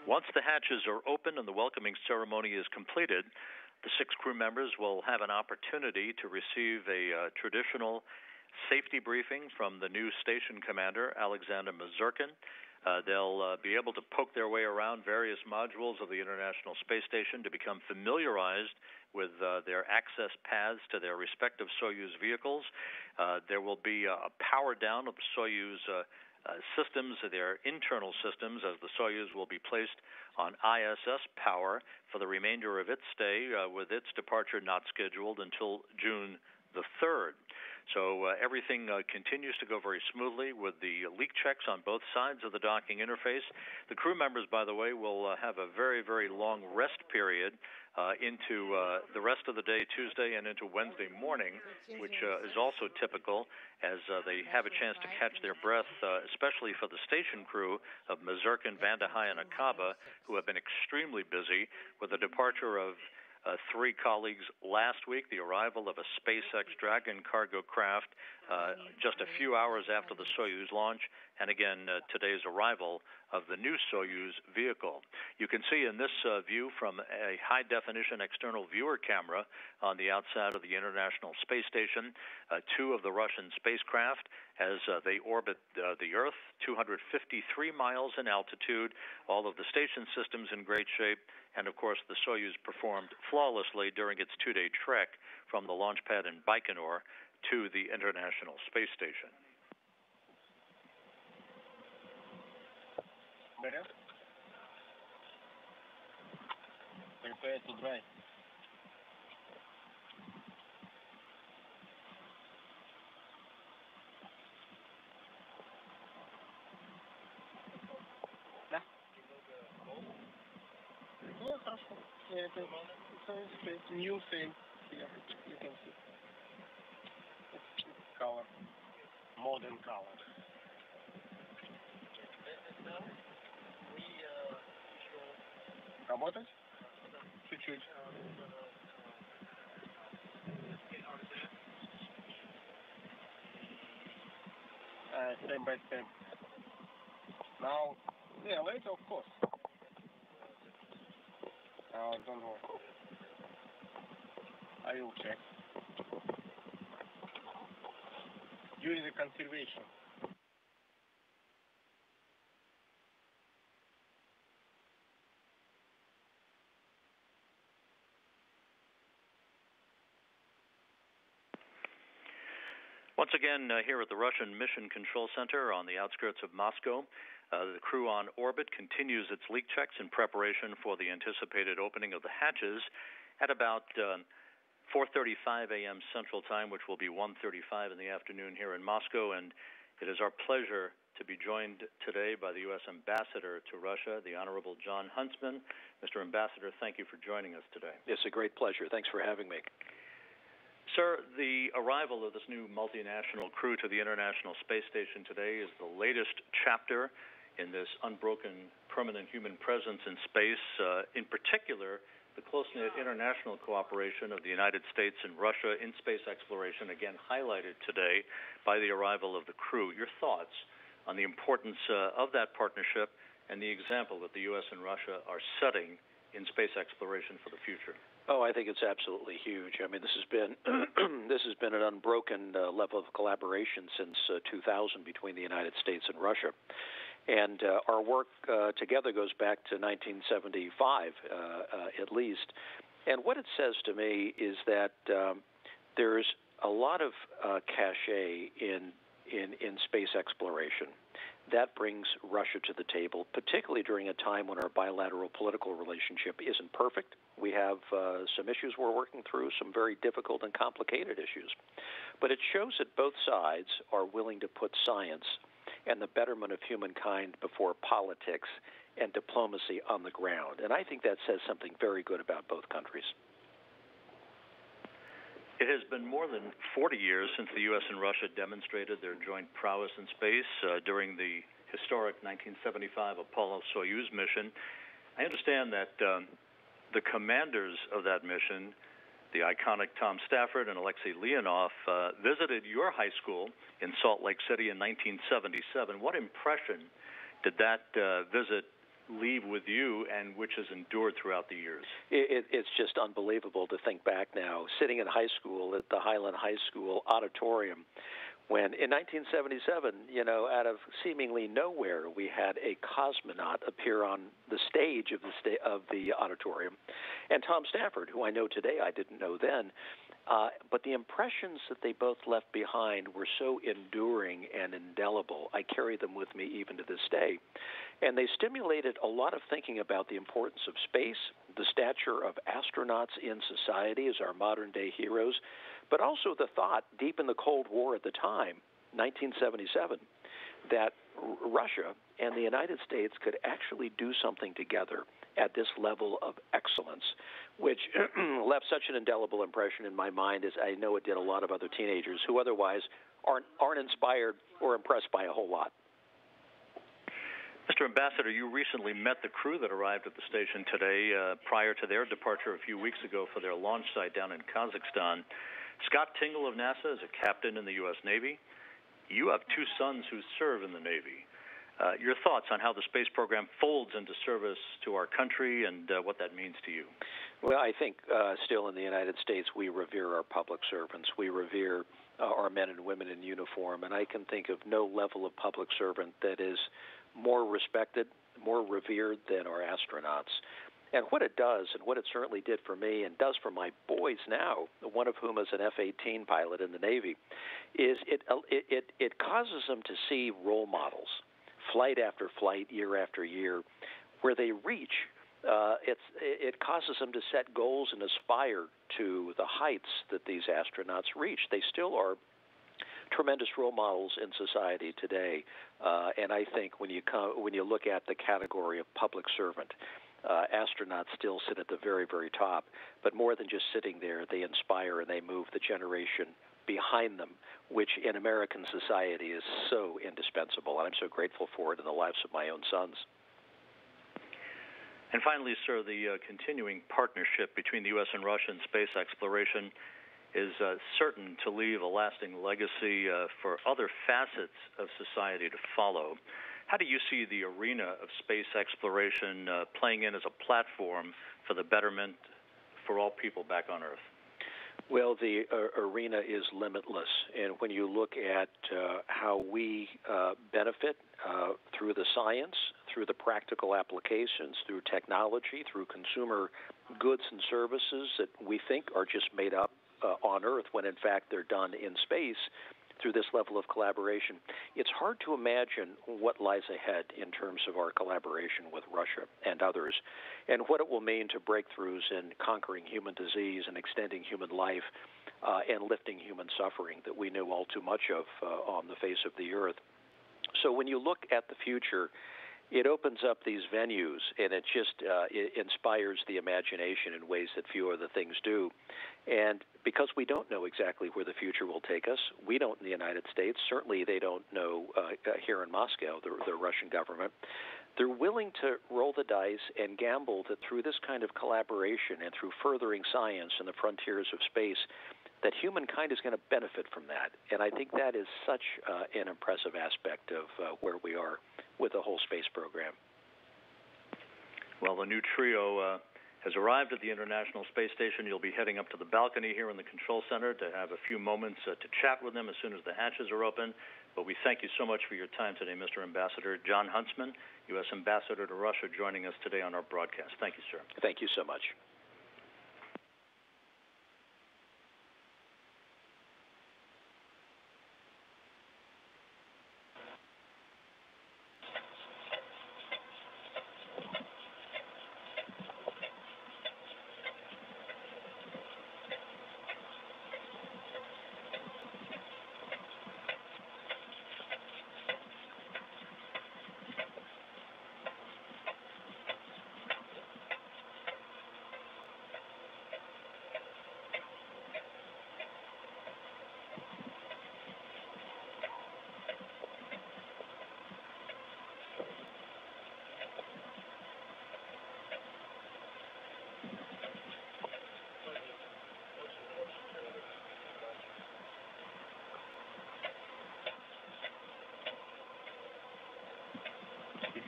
A: Once the hatches are open and the welcoming ceremony is completed, the 6 crew members will have an opportunity to receive a traditional safety briefing from the new station commander, Alexander Mazurkin. They'll be able to poke their way around various modules of the International Space Station to become familiarized with their access paths to their respective Soyuz vehicles. There will be a power down of the Soyuz systems, their internal systems, as the Soyuz will be placed on ISS power for the remainder of its stay, with its departure not scheduled until June the 3rd. So everything continues to go very smoothly with the leak checks on both sides of the docking interface. The crew members, by the way, will have a very, very long rest period into the rest of the day, Tuesday, and into Wednesday morning, which is also typical, as they have a chance to catch their breath, especially for the station crew of Mazurkin, Vandehei, and Akaba, who have been extremely busy with the departure of 3 colleagues last week, the arrival of a SpaceX Dragon cargo craft just a few hours after the Soyuz launch, and again today's arrival of the new Soyuz vehicle. You can see in this view from a high-definition external viewer camera on the outside of the International Space Station 2 of the Russian spacecraft as they orbit the Earth, 253 miles in altitude, all of the station systems in great shape, and of course the Soyuz performed flawlessly during its 2-day trek from the launch pad in Baikonur to the International Space Station.
D: It's new thing. Yeah, you can see. Color. Modern color. Работать? Чуть-чуть. Step by step. Now, yeah, later of course. Don't worry. I will check. During the conservation.
A: Once again, here at the Russian Mission Control Center on the outskirts of Moscow, the crew on orbit continues its leak checks in preparation for the anticipated opening of the hatches at about 4:35 a.m. Central Time, which will be 1:35 in the afternoon here in Moscow. And it is our pleasure to be joined today by the U.S. Ambassador to Russia, the Honorable John Huntsman. Mr. Ambassador, thank you for joining us today.
G: It's a great pleasure. Thanks for having me.
A: Sir, the arrival of this new multinational crew to the International Space Station today is the latest chapter in this unbroken permanent human presence in space, in particular the close-knit international cooperation of the United States and Russia in space exploration, again highlighted today by the arrival of the crew. Your thoughts on the importance of that partnership and the example that the U.S. and Russia are setting in space exploration for the future?
G: Oh, I think it's absolutely huge. I mean, this has been an unbroken level of collaboration since 2000 between the United States and Russia. And our work together goes back to 1975, at least. And what it says to me is that there's a lot of cachet in space exploration. That brings Russia to the table, particularly during a time when our bilateral political relationship isn't perfect. We have some issues we're working through, some very difficult and complicated issues. But it shows that both sides are willing to put science and the betterment of humankind before politics and diplomacy on the ground. And I think that says something very good about both countries.
A: It has been more than 40 years since the U.S. and Russia demonstrated their joint prowess in space during the historic 1975 Apollo-Soyuz mission. I understand that the commanders of that mission the iconic Tom Stafford and Alexei Leonov, visited your high school in Salt Lake City in 1977. What impression did that visit leave with you, and which has endured throughout the years?
G: It's just unbelievable to think back now, sitting in high school at the Highland High School auditorium, when in 1977, out of seemingly nowhere, we had a cosmonaut appear on the stage of the auditorium, and Tom Stafford, who I know today, I didn't know then. But the impressions that they both left behind were so enduring and indelible. I carry them with me even to this day. And they stimulated a lot of thinking about the importance of space, the stature of astronauts in society as our modern-day heroes, but also the thought deep in the Cold War at the time, 1977, that Russia and the United States could actually do something together at this level of excellence, which left such an indelible impression in my mind, as I know it did a lot of other teenagers who otherwise aren't inspired or impressed by a whole lot.
A: Mr. Ambassador, you recently met the crew that arrived at the station today prior to their departure a few weeks ago for their launch site down in Kazakhstan. Scott Tingle of NASA is a captain in the U.S. Navy. You have two sons who serve in the Navy. Your thoughts on how the space program folds into service to our country and what that means to you?
G: Well, I think still in the United States we revere our public servants. We revere our men and women in uniform, and I can think of no level of public servant that is more respected, more revered than our astronauts. And what it does, and what it certainly did for me and does for my boys now, one of whom is an F-18 pilot in the Navy, is it causes them to see role models, flight after flight, year after year, where they reach. It causes them to set goals and aspire to the heights that these astronauts reach. They still are tremendous role models in society today, and I think when you look at the category of public servant, astronauts still sit at the very, very top. But more than just sitting there, they inspire and they move the generation behind them, which in American society is so indispensable. And I'm so grateful for it in the lives of my own sons.
A: And finally, sir, the continuing partnership between the U.S. and Russia in space exploration is certain to leave a lasting legacy for other facets of society to follow. How do you see the arena of space exploration playing in as a platform for the betterment for all people back on Earth?
G: Well, the arena is limitless, and when you look at how we benefit through the science, through the practical applications, through technology, through consumer goods and services that we think are just made up on Earth when in fact they're done in space, through this level of collaboration, it's hard to imagine what lies ahead in terms of our collaboration with Russia and others, and what it will mean to breakthroughs in conquering human disease and extending human life and lifting human suffering that we know all too much of on the face of the Earth. So when you look at the future, it opens up these venues, and it just it inspires the imagination in ways that few other things do. And because we don't know exactly where the future will take us, we don't in the United States, certainly they don't know here in Moscow, the Russian government, they're willing to roll the dice and gamble that through this kind of collaboration and through furthering science and the frontiers of space, that humankind is going to benefit from that. And I think that is such an impressive aspect of where we are with the whole space program.
A: Well, the new trio has arrived at the International Space Station. You'll be heading up to the balcony here in the control center to have a few moments to chat with them as soon as the hatches are open. But we thank you so much for your time today, Mr. Ambassador. John Huntsman, U.S. Ambassador to Russia, joining us today on our broadcast. Thank you, sir.
G: Thank you so much.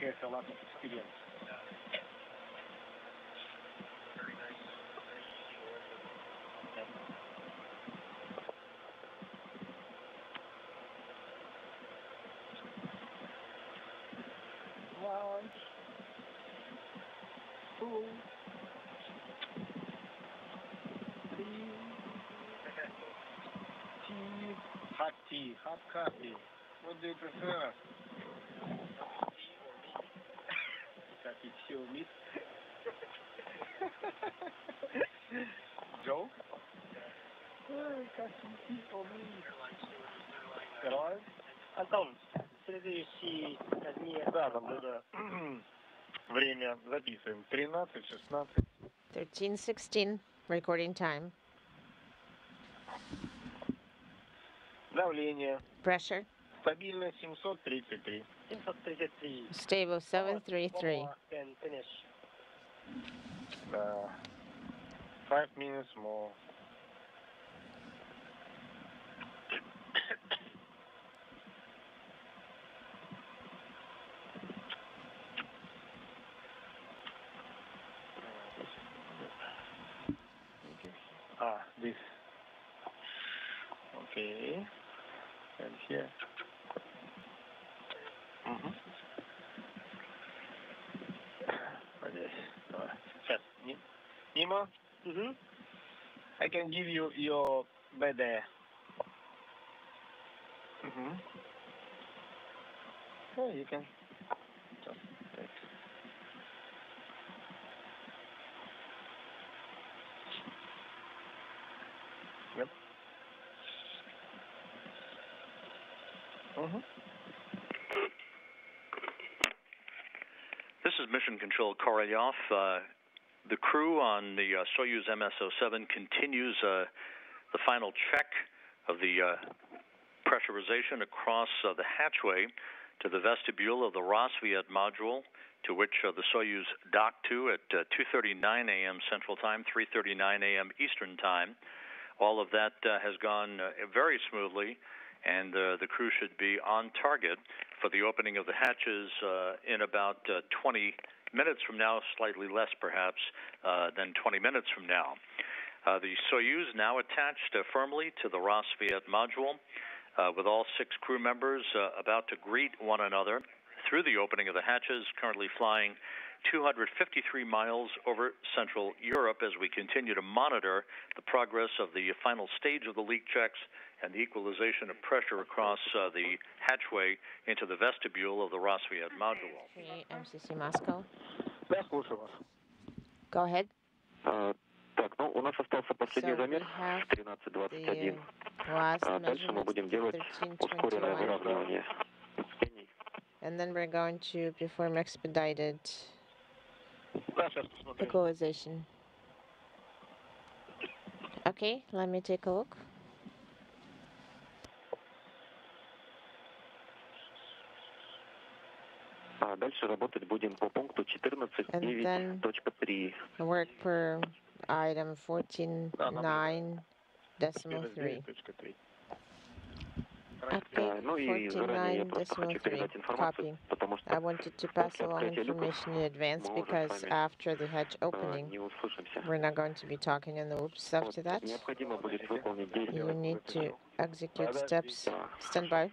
D: has a lot of experience. One, two, three. Tea, hot coffee. What do you prefer? Coffee, tea or meat? Joke? Coffee, tea or meat? Герой? Антон, следующие дни. Да, наблюдаю. Время записываем. 13:16.
H: 13:16. Recording time.
D: Давление.
H: Pressure.
D: Стабильно 733. 733.
H: Stable 733.
D: Can finish. 5 minutes more. This. Okay. And here. Сейчас. Nemo? I can give you your bed there. Yeah, you can just take. Yep.
A: This is Mission Control Korolyov. The crew on the Soyuz MS-07 continues the final check of the pressurization across the hatchway to the vestibule of the Rosviet module, to which the Soyuz docked to at 2:39 a.m. Central Time, 3:39 a.m. Eastern Time. All of that has gone very smoothly, and the crew should be on target for the opening of the hatches in about 20 minutes from now, slightly less perhaps than 20 minutes from now. The Soyuz now attached firmly to the Rosviet module, with all 6 crew members about to greet one another through the opening of the hatches, currently flying 253 miles over Central Europe as we continue to monitor the progress of the final stage of the leak checks and the equalization of pressure across the hatchway into the vestibule of the Rosviet module.
H: Okay, MCC Moscow.
D: Да, слушаю вас.
H: Go ahead.
E: Так, ну, у нас остался последний замер в 13:21. Дальше мы будем делать ускоренное выравнивание.
H: And then we're going to perform expedited equalization. Okay, let me take a look.
E: Дальше работать будем по пункту 14.9.3.
H: Work per item 14.9.3. Okay, 14.9.3. Copy. I wanted to pass along information in advance because after the hatch opening, we're not going to be talking in the loops after that. You need to execute steps. Stand by.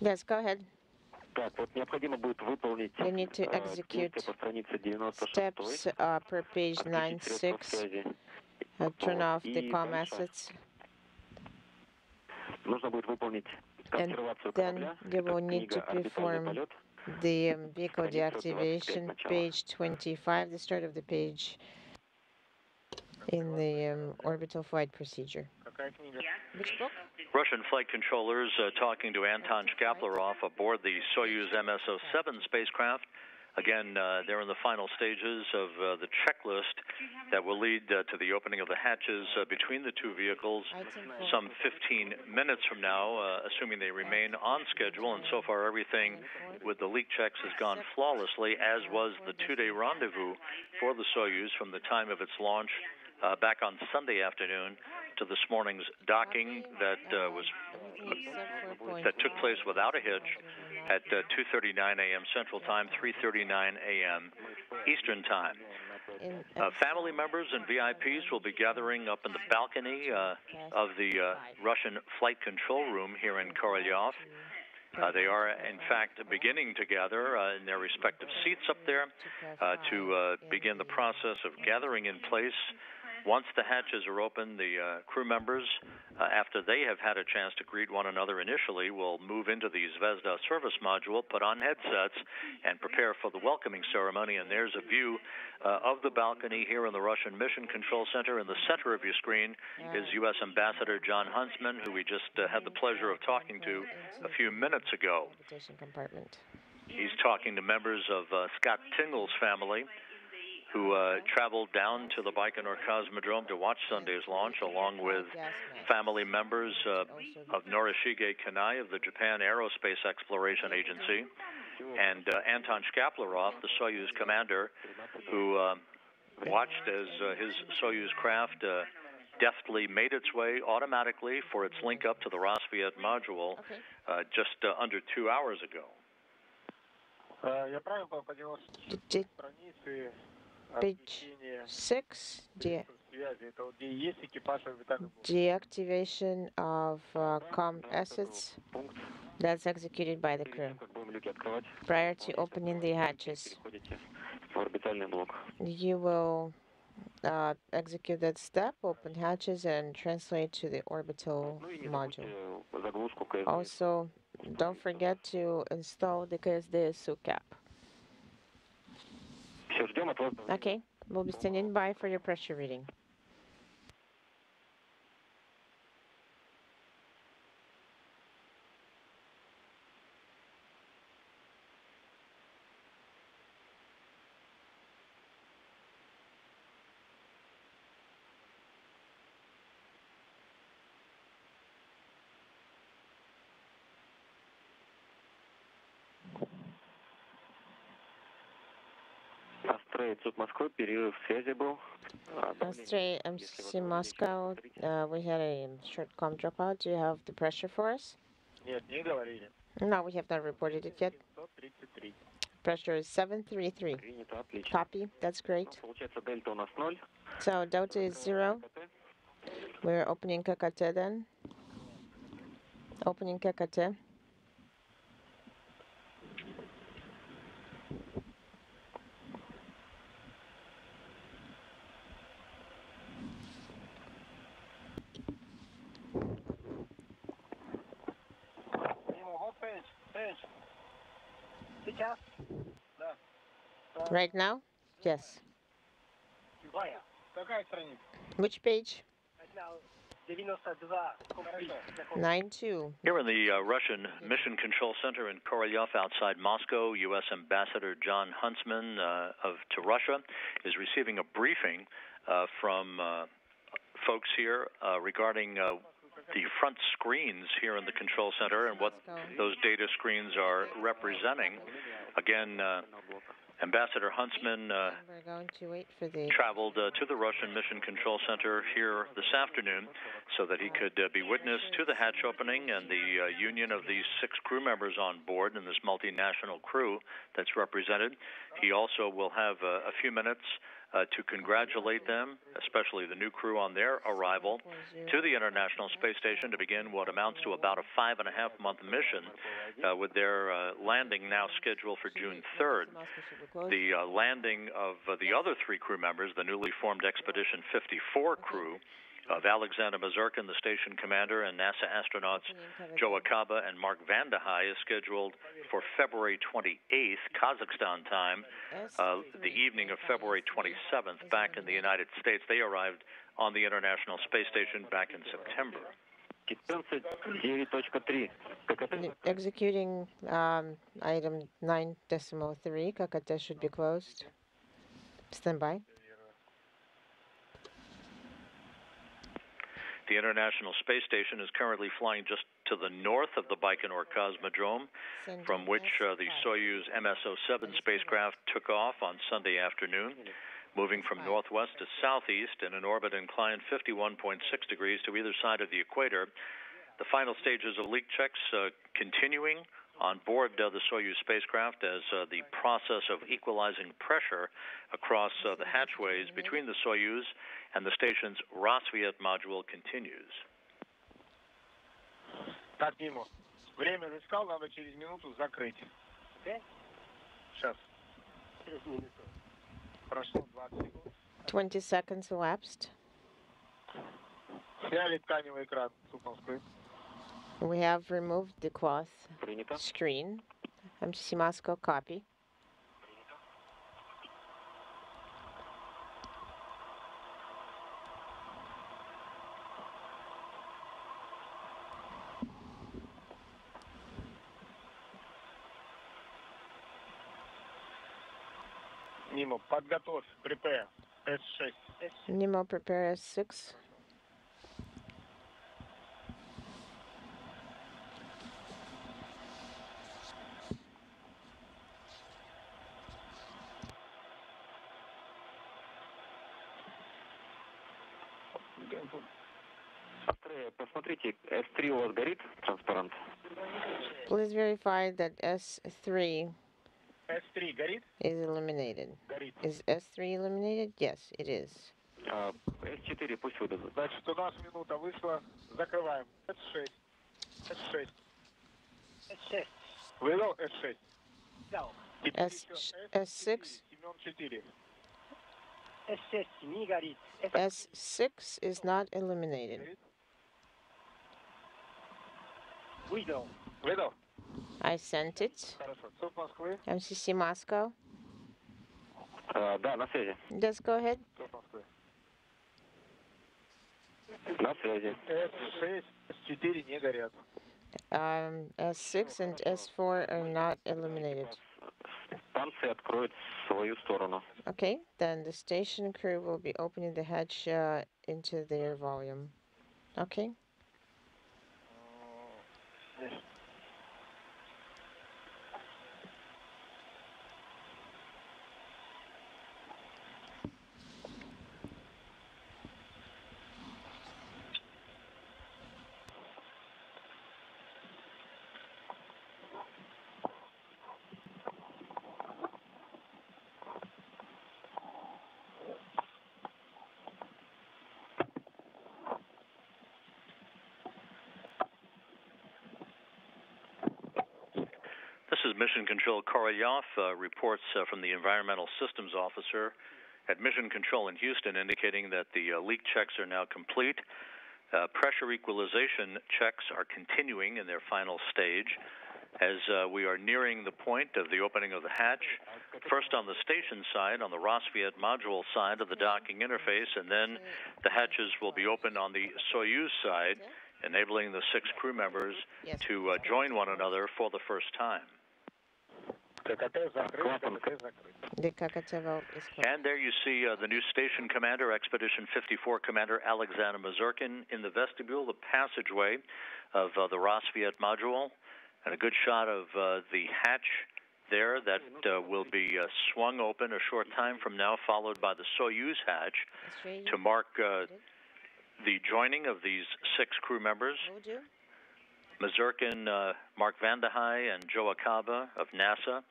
H: Yes, go ahead. You need to execute steps per page 9.6. Turn off the comm assets. And then you will need to perform the vehicle deactivation, page 25, the start of the page in the orbital flight procedure. Which book?
A: Russian flight controllers talking to Anton Shkaplerov aboard the Soyuz MS-07 spacecraft Again, they're in the final stages of the checklist that will lead to the opening of the hatches between the two vehicles some 15 minutes from now, assuming they remain on schedule. And so far, everything with the leak checks has gone flawlessly, as was the two-day rendezvous for the Soyuz from the time of its launch back on Sunday afternoon to this morning's docking that took place without a hitch at 2:39 a.m. Central Time, 3:39 a.m. Eastern Time. Family members and VIPs will be gathering up in the balcony of the Russian flight control room here in Korolyov. They are, in fact, beginning to gather in their respective seats up there to begin the process of gathering in place. Once the hatches are open, the crew members, after they have had a chance to greet one another initially, will move into the Zvezda service module, put on headsets, and prepare for the welcoming ceremony. And there's a view of the balcony here in the Russian Mission Control Center. In the center of your screen is U.S. Ambassador John Huntsman, who we just had the pleasure of talking to a few minutes ago. He's talking to members of Scott Tingle's family, who traveled down to the Baikonur Cosmodrome to watch Sunday's launch, along with family members of Norishige Kanai of the Japan Aerospace Exploration Agency, and Anton Shkaplerov, the Soyuz commander, who watched as his Soyuz craft deftly made its way automatically for its link up to the Rosviet module just under 2 hours ago.
H: Page 6, deactivation of COM assets that's executed by the crew. Prior to opening the hatches, you will execute that step, open hatches, and translate to the orbital module. Also, don't forget to install the KSDSU cap. Okay, we'll be standing by for your pressure reading. Astray MC Moscow, we had a short com dropout. Do you have the pressure for us? No, we have not reported it yet. Pressure is 733. Copy, that's great. So delta is 0. We're opening KKT then. Opening KKT. Right now? Yes. Which page? 92.
A: Here in the Russian Mission Control Center in Korolyov outside Moscow, U.S. Ambassador John Huntsman to Russia is receiving a briefing from folks here regarding the front screens here in the control center and what those data screens are representing. Again, Ambassador Huntsman traveled to the Russian Mission Control Center here this afternoon so that he could be witness to the hatch opening and the union of these 6 crew members on board and this multinational crew that's represented. He also will have a few minutes to congratulate them, especially the new crew on their arrival to the International Space Station to begin what amounts to about a 5.5-month mission with their landing now scheduled for June 3rd. The landing of the other 3 crew members, the newly formed Expedition 54 crew, of Alexander Mazurkin, the station commander, and NASA astronauts Joe Akaba and Mark Vande Hei is scheduled for February 28th, Kazakhstan time, the evening of February 27th, back in the United States. They arrived on the International Space Station back in September.
H: Executing item 9.3. KKT should be closed. Stand by.
A: The International Space Station is currently flying just to the north of the Baikonur Cosmodrome, from which the Soyuz MS-07 spacecraft took off on Sunday afternoon, moving from northwest to southeast in an orbit inclined 51.6 degrees to either side of the equator. The final stages of leak checks continuing on board the Soyuz spacecraft as the process of equalizing pressure across the hatchways between the Soyuz and the station's Rassvet module continues.
D: Так, Нимо. Время засекал, надо через минуту закрыть. Сейчас. Прошло 20 секунд.
H: 20 seconds elapsed.
D: Сняли тканевый экран.
H: We have removed the cloth screen. MCC Moscow, copy.
D: Нимо, подготовь, prepare, S6.
H: Nemo, prepare S6.
E: Посмотрите, S3 у вас горит, транспарант?
H: Please verify that S3
D: горит?
H: Is illuminated.
D: Горит.
H: Is S3 illuminated? Yes, it is.
E: S4 пусть выдадут.
D: Значит, у нас минута вышла. Закрываем. S6. S6. S6. Выдал S6. Да.
H: S6.
D: Семен 4.
I: S6 не горит.
H: S6 is not illuminated.
D: Выдал. Выдал.
H: I sent it.
D: Хорошо. СОП Москвы.
H: MCC Moscow.
E: Да, на связи.
H: Just go ahead.
D: СОП Москвы.
E: На связи.
D: S6, S4 не горят.
H: S6 and S4 are not illuminated.
E: Станция откроет свою сторону.
H: Okay, then the station crew will be opening the hatch into their volume. Okay.
A: This is Mission Control Korolyov, reports from the Environmental Systems Officer at Mission Control in Houston indicating that the leak checks are now complete. Pressure equalization checks are continuing in their final stage as we are nearing the point of the opening of the hatch, first on the station side, on the Rassvet module side of the docking interface, and then the hatches will be opened on the Soyuz side, enabling the 6 crew members to join one another for the first time.
H: The KKT valve is closed.
A: And there you see the new station commander, Expedition 54 Commander Alexander Mazurkin, in the vestibule, the passageway of the Rassvet module, and a good shot of the hatch there that will be swung open a short time from now, followed by the Soyuz hatch to mark the joining of these 6 crew members. Mazurkin, Mark Vande Hei, and Joe Acaba of NASA,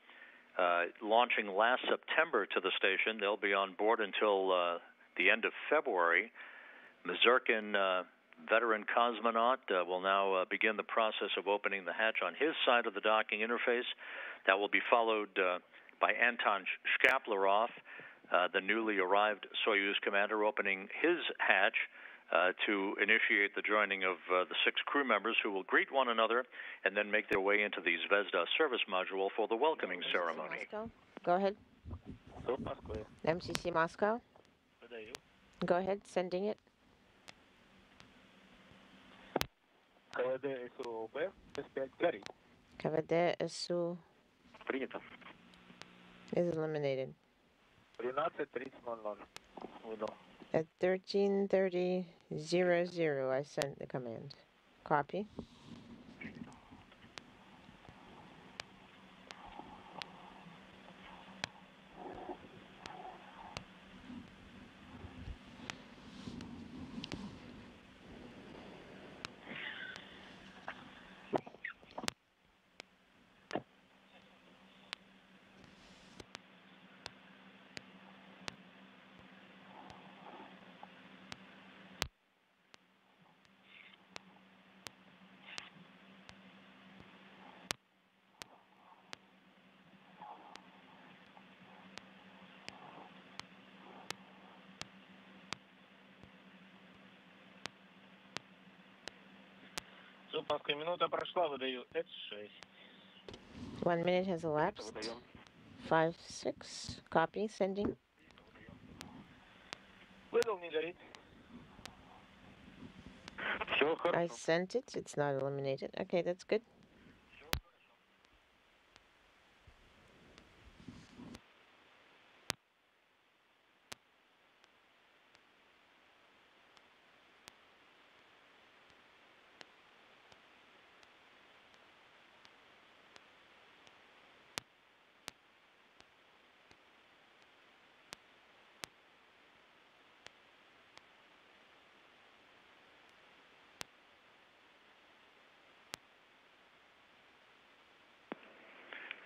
A: launching last September to the station. They'll be on board until the end of February. Mazurkin, veteran cosmonaut, will now begin the process of opening the hatch on his side of the docking interface. That will be followed by Anton Shkaplerov, the newly arrived Soyuz commander, opening his hatch to initiate the joining of the 6 crew members who will greet one another and then make their way into the Zvezda service module for the welcoming ceremony.
H: Moscow. Go ahead. MCC Moscow. Go ahead, sending it.
D: КВД СУБ С5 горит.
H: КВД СУ
E: Принято.
H: is eliminated.
D: 13:30:00. Выдал.
H: At 13:30:00, I sent the command. Copy.
D: Супавская минута прошла, выдаю С6.
H: 1 minute has elapsed. 5-6. Copy. Sending.
D: Выдал, не горит.
E: Все
H: I
E: хорошо.
H: sent it. It's not eliminated. Okay, that's good.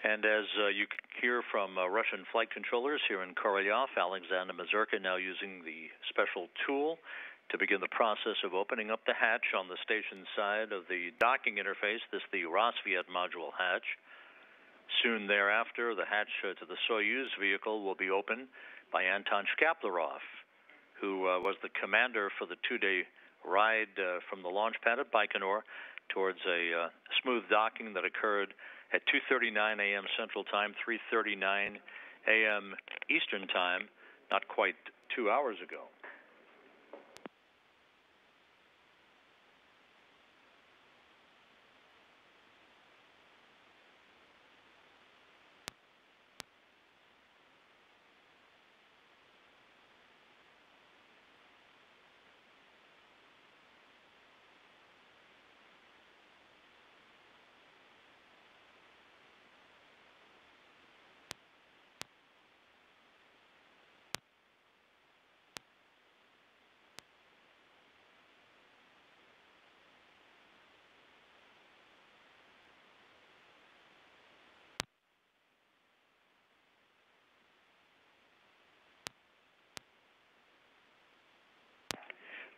A: And as you can hear from Russian flight controllers here in Korolyov, Alexander Mazurka now using the special tool to begin the process of opening up the hatch on the station side of the docking interface, the Rosviet module hatch. Soon thereafter, the hatch to the Soyuz vehicle will be opened by Anton Shkaplerov, who was the commander for the two-day ride from the launch pad at Baikonur towards a smooth docking that occurred at 2:39 a.m. Central Time, 3:39 a.m. Eastern Time, not quite 2 hours ago.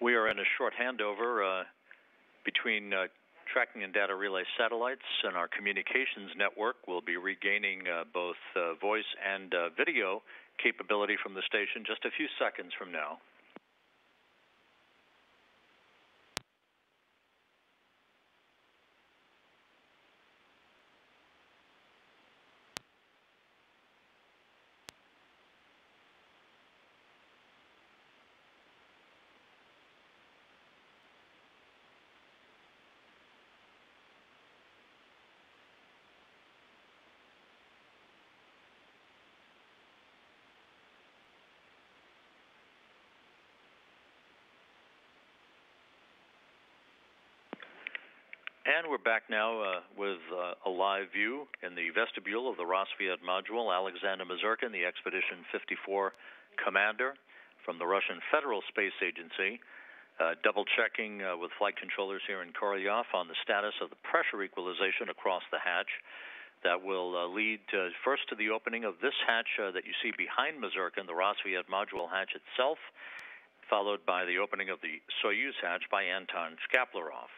A: We are in a short handover between tracking and data relay satellites, and our communications network will be regaining both voice and video capability from the station just a few seconds from now. And we're back now with a live view in the vestibule of the Rosviet module. Alexander Mazurkin, the Expedition 54 commander from the Russian Federal Space Agency, double-checking with flight controllers here in Korolyov on the status of the pressure equalization across the hatch that will lead first to the opening of this hatch that you see behind Mazurkin, the Rosviet module hatch itself, followed by the opening of the Soyuz hatch by Anton Shkaplerov.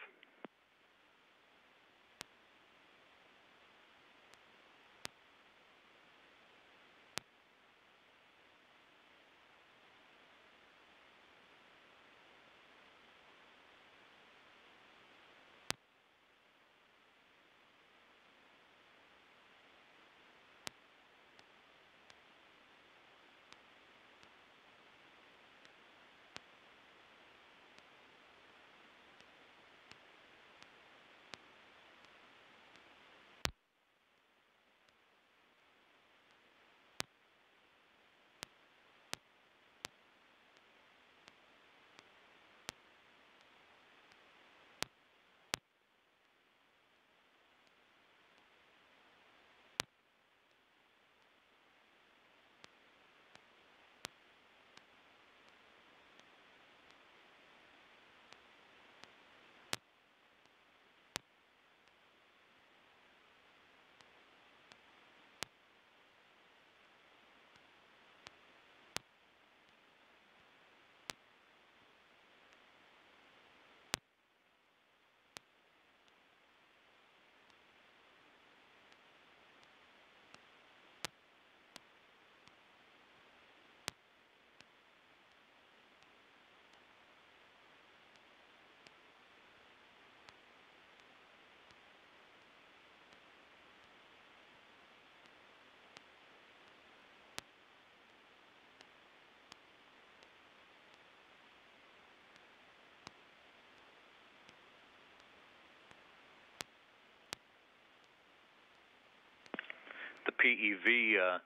A: PEV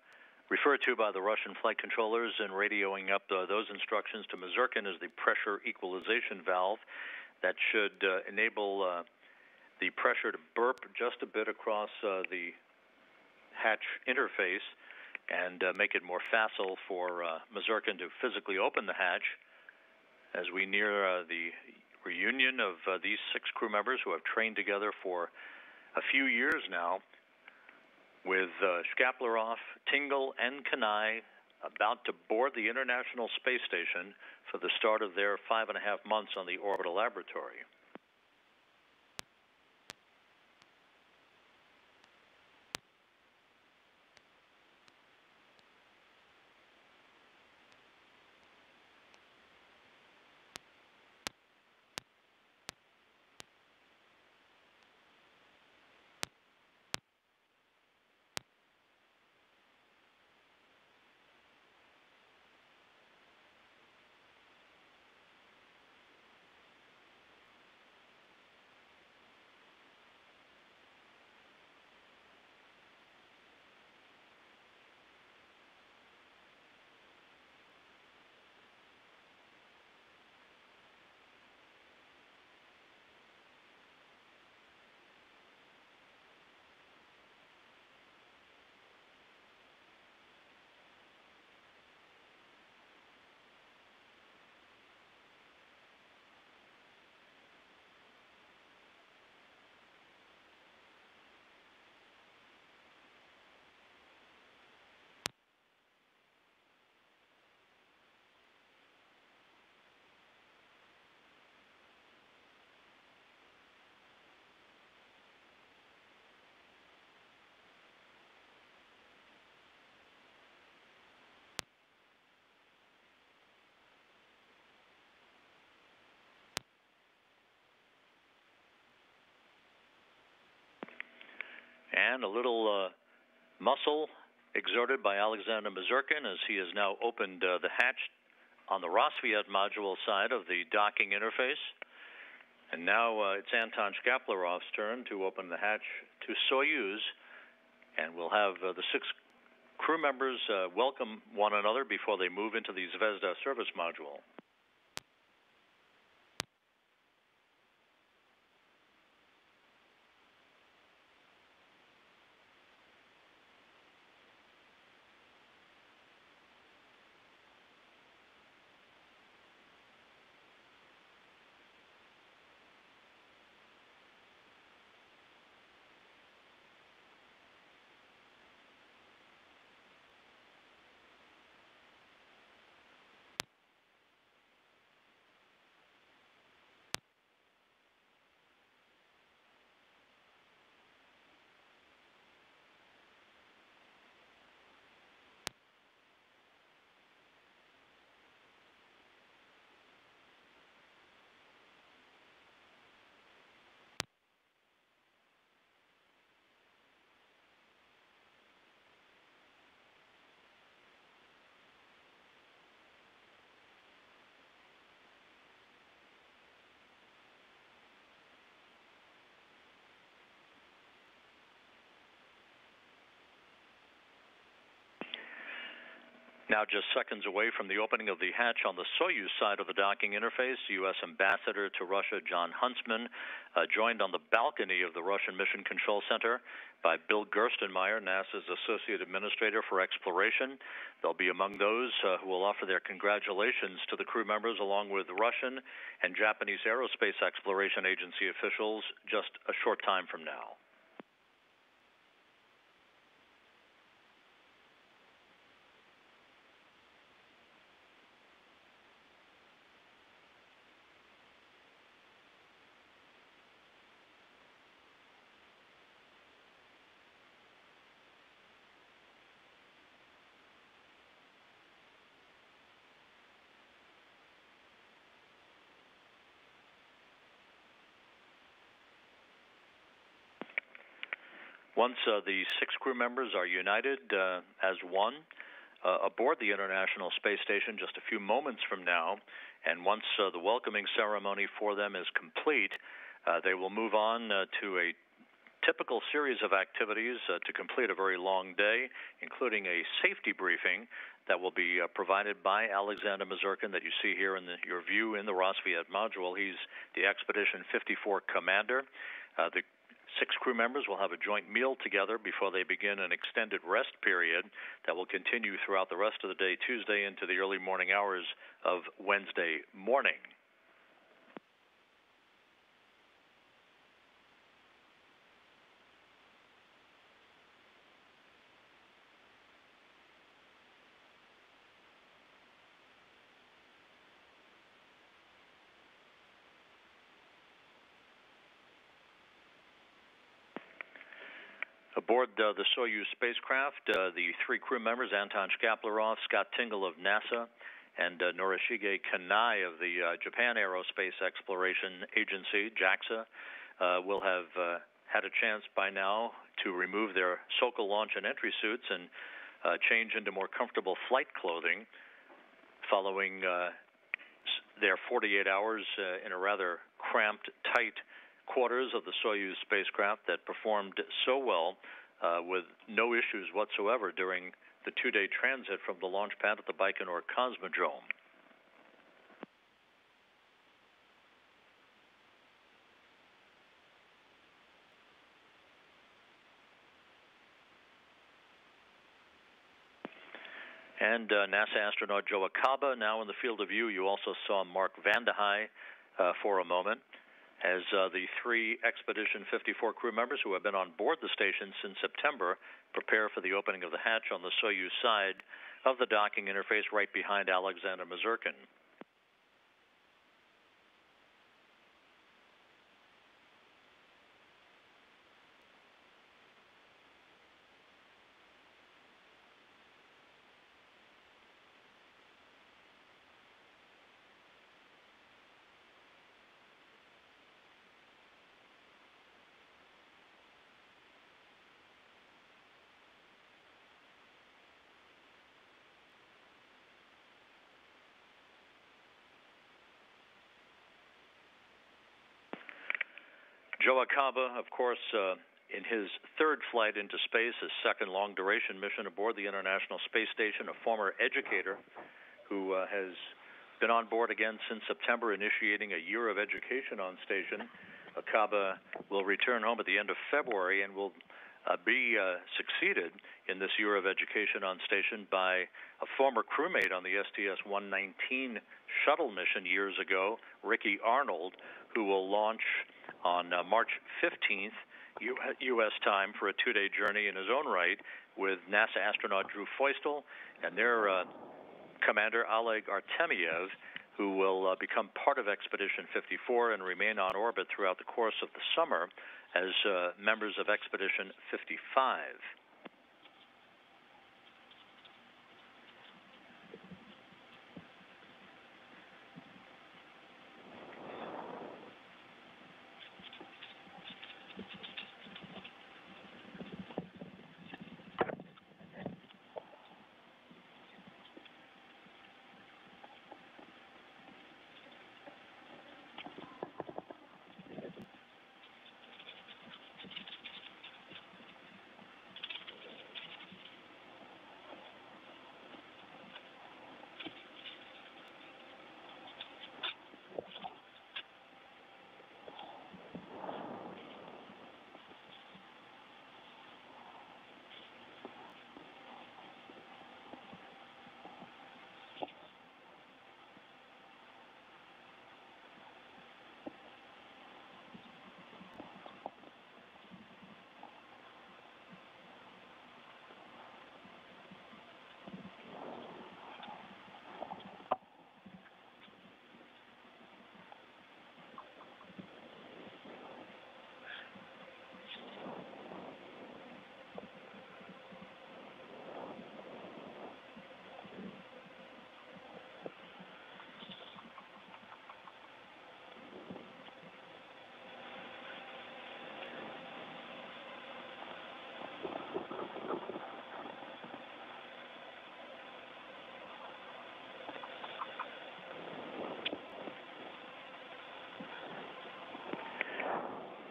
A: referred to by the Russian flight controllers in radioing up those instructions to Mazurkin is the pressure equalization valve that should enable the pressure to burp just a bit across the hatch interface and make it more facile for Mazurkin to physically open the hatch as we near the reunion of these 6 crew members who have trained together for a few years now, with Shkaplerov, Tingle, and Kanai about to board the International Space Station for the start of their 5.5 months on the orbital laboratory. And a little muscle exerted by Alexander Mazurkin as he has now opened the hatch on the Rosviet module side of the docking interface. And now it's Anton Shkaplerov's turn to open the hatch to Soyuz, and we'll have the 6 crew members welcome one another before they move into the Zvezda service module. Now just seconds away from the opening of the hatch on the Soyuz side of the docking interface, U.S. Ambassador to Russia John Huntsman joined on the balcony of the Russian Mission Control Center by Bill Gerstenmaier, NASA's Associate Administrator for Exploration. They'll be among those who will offer their congratulations to the crew members, along with Russian and Japanese Aerospace Exploration Agency officials just a short time from now. Once the 6 crew members are united as one aboard the International Space Station just a few moments from now, and once the welcoming ceremony for them is complete, they will move on to a typical series of activities to complete a very long day, including a safety briefing that will be provided by Alexander Mazurkin that you see here in your view in the Rosviet module. He's the Expedition 54 commander. The 6 crew members will have a joint meal together before they begin an extended rest period that will continue throughout the rest of the day, Tuesday into the early morning hours of Wednesday morning. Aboard the Soyuz spacecraft, the 3 crew members, Anton Shkaplerov, Scott Tingle of NASA, and Norishige Kanai of the Japan Aerospace Exploration Agency, JAXA, will have had a chance by now to remove their Sokol launch and entry suits and change into more comfortable flight clothing following their 48 hours in a rather cramped, tight quarters of the Soyuz spacecraft that performed so well with no issues whatsoever during the 2-day transit from the launch pad at the Baikonur Cosmodrome. And NASA astronaut Joe Acaba now in the field of view. You also saw Mark Vande Hei for a moment, as the 3 Expedition 54 crew members who have been on board the station since September prepare for the opening of the hatch on the Soyuz side of the docking interface right behind Alexander Mazurkin. Joe Acaba, of course, in his 3rd flight into space, his 2nd long-duration mission aboard the International Space Station, a former educator who has been on board again since September, initiating a year of education on station. Acaba will return home at the end of February and will be succeeded in this year of education on station by a former crewmate on the STS-119 shuttle mission years ago, Ricky Arnold, who will launch on March 15th, U.S. time, for a 2-day journey in his own right with NASA astronaut Drew Feustel and their commander Oleg Artemiev, who will become part of Expedition 54 and remain on orbit throughout the course of the summer as members of Expedition 55.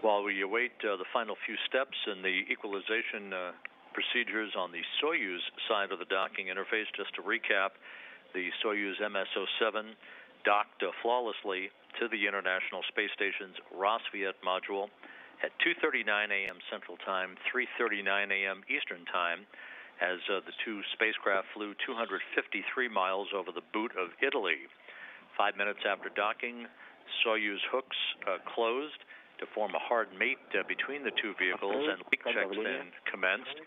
A: While we await the final few steps in the equalization procedures on the Soyuz side of the docking interface, just to recap, the Soyuz MS-07 docked flawlessly to the International Space Station's Rassvet module at 2:39 a.m. Central Time, 3:39 a.m. Eastern Time, as the two spacecraft flew 253 miles over the boot of Italy. 5 minutes after docking, Soyuz hooks closed to form a hard mate between the two vehicles, and leak checks then commenced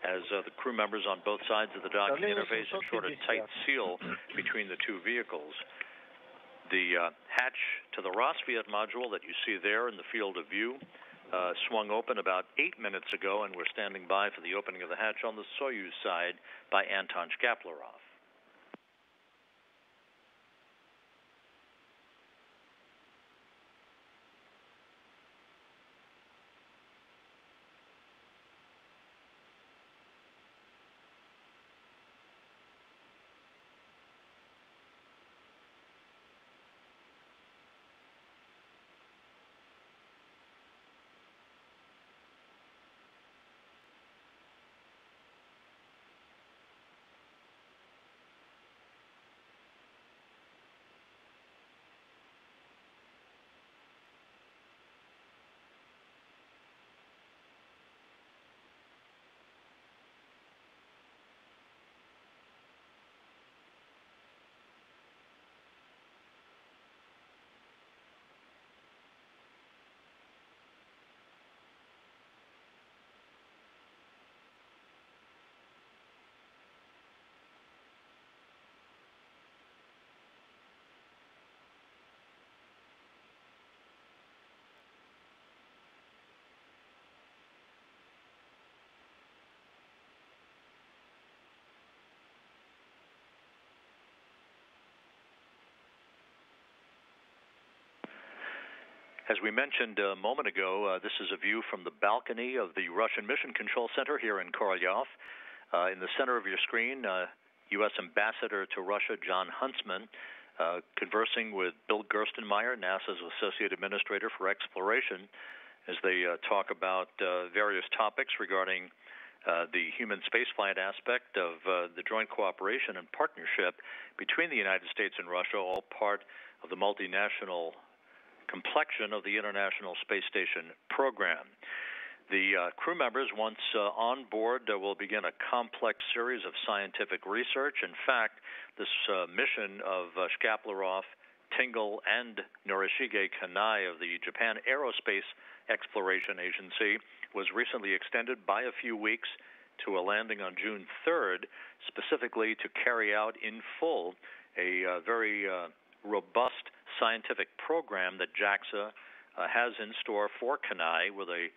A: as the crew members on both sides of the docking interface ensured a tight seal between the two vehicles. The hatch to the Rassvet module that you see there in the field of view swung open about 8 minutes ago, and we're standing by for the opening of the hatch on the Soyuz side by Anton Shkaplerov. As we mentioned a moment ago, this is a view from the balcony of the Russian Mission Control Center here in Korolyov. In the center of your screen, U.S. Ambassador to Russia John Huntsman conversing with Bill Gerstenmaier, NASA's Associate Administrator for Exploration, as they talk about various topics regarding the human spaceflight aspect of the joint cooperation and partnership between the United States and Russia, all part of the multinational complexion of the International Space Station program. The crew members, once on board, will begin a complex series of scientific research. In fact, this mission of Shkaplerov, Tingle, and Norishige Kanai of the Japan Aerospace Exploration Agency was recently extended by a few weeks to a landing on June 3rd, specifically to carry out in full a very robust scientific program that JAXA has in store for Kanai, with a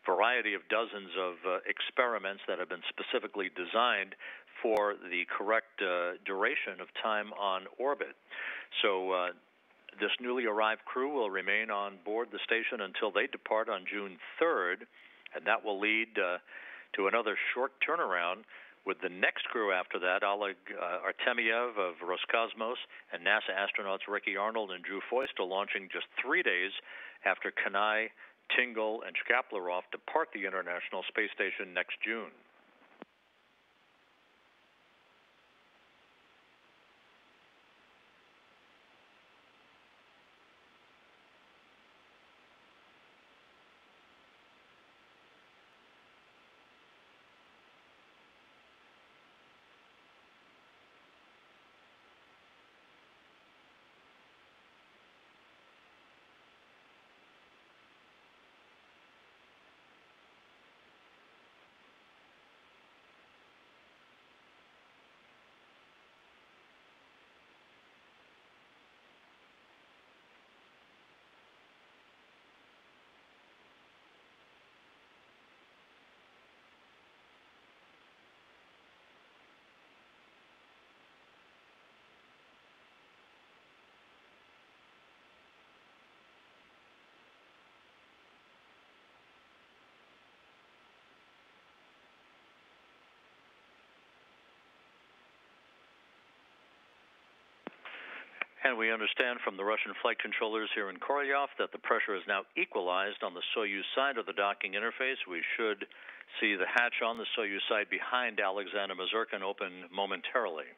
A: variety of dozens of experiments that have been specifically designed for the correct duration of time on orbit. So this newly arrived crew will remain on board the station until they depart on June 3rd, and that will lead to another short turnaround, with the next crew after that, Oleg Artemyev of Roscosmos and NASA astronauts Ricky Arnold and Drew Foystel, launching just 3 days after Kanai, Tingle, and Shkaplerov depart the International Space Station next June. And we understand from the Russian flight controllers here in Korolyov that the pressure is now equalized on the Soyuz side of the docking interface. We should see the hatch on the Soyuz side behind Alexander Mazurkin open momentarily.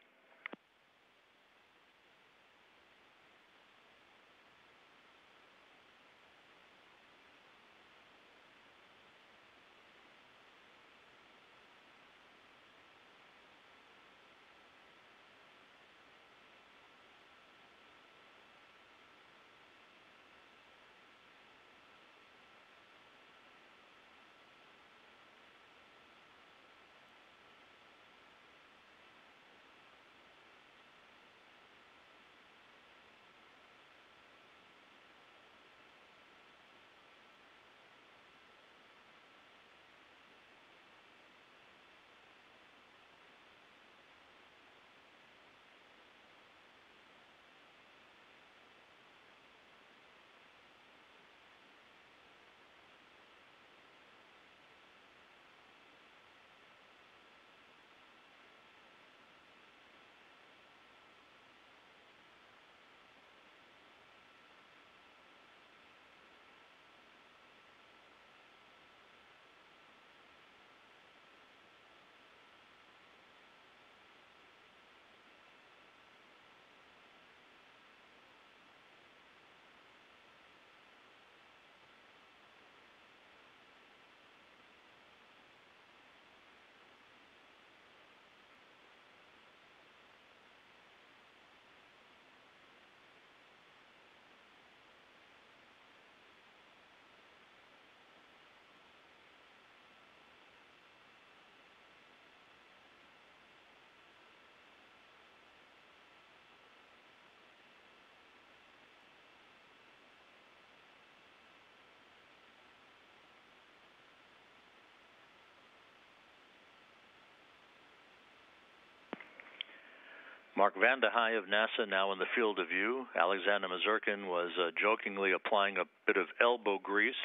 A: Mark Vande Hei of NASA now in the field of view. Alexander Mazurkin was jokingly applying a bit of elbow grease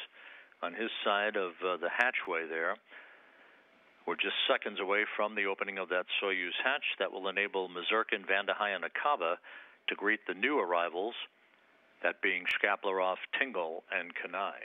A: on his side of the hatchway there. We're just seconds away from the opening of that Soyuz hatch that will enable Mazurkin, Vande Hei, and Akaba to greet the new arrivals, that being Shkaplerov, Tingle, and Kanai.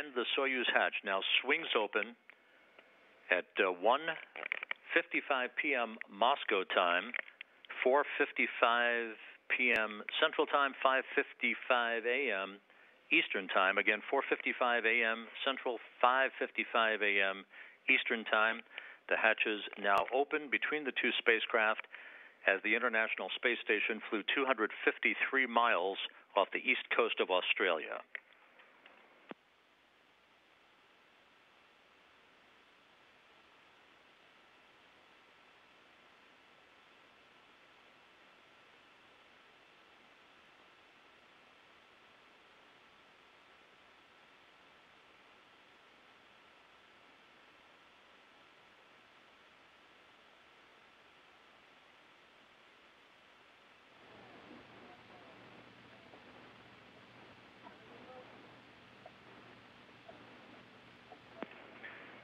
A: And the Soyuz hatch now swings open at 1:55 p.m. Moscow time, 4:55 p.m. Central Time, 5:55 a.m. Eastern Time. Again, 4:55 a.m. Central, 5:55 a.m. Eastern Time. The hatches now open between the two spacecraft as the International Space Station flew 253 miles off the east coast of Australia.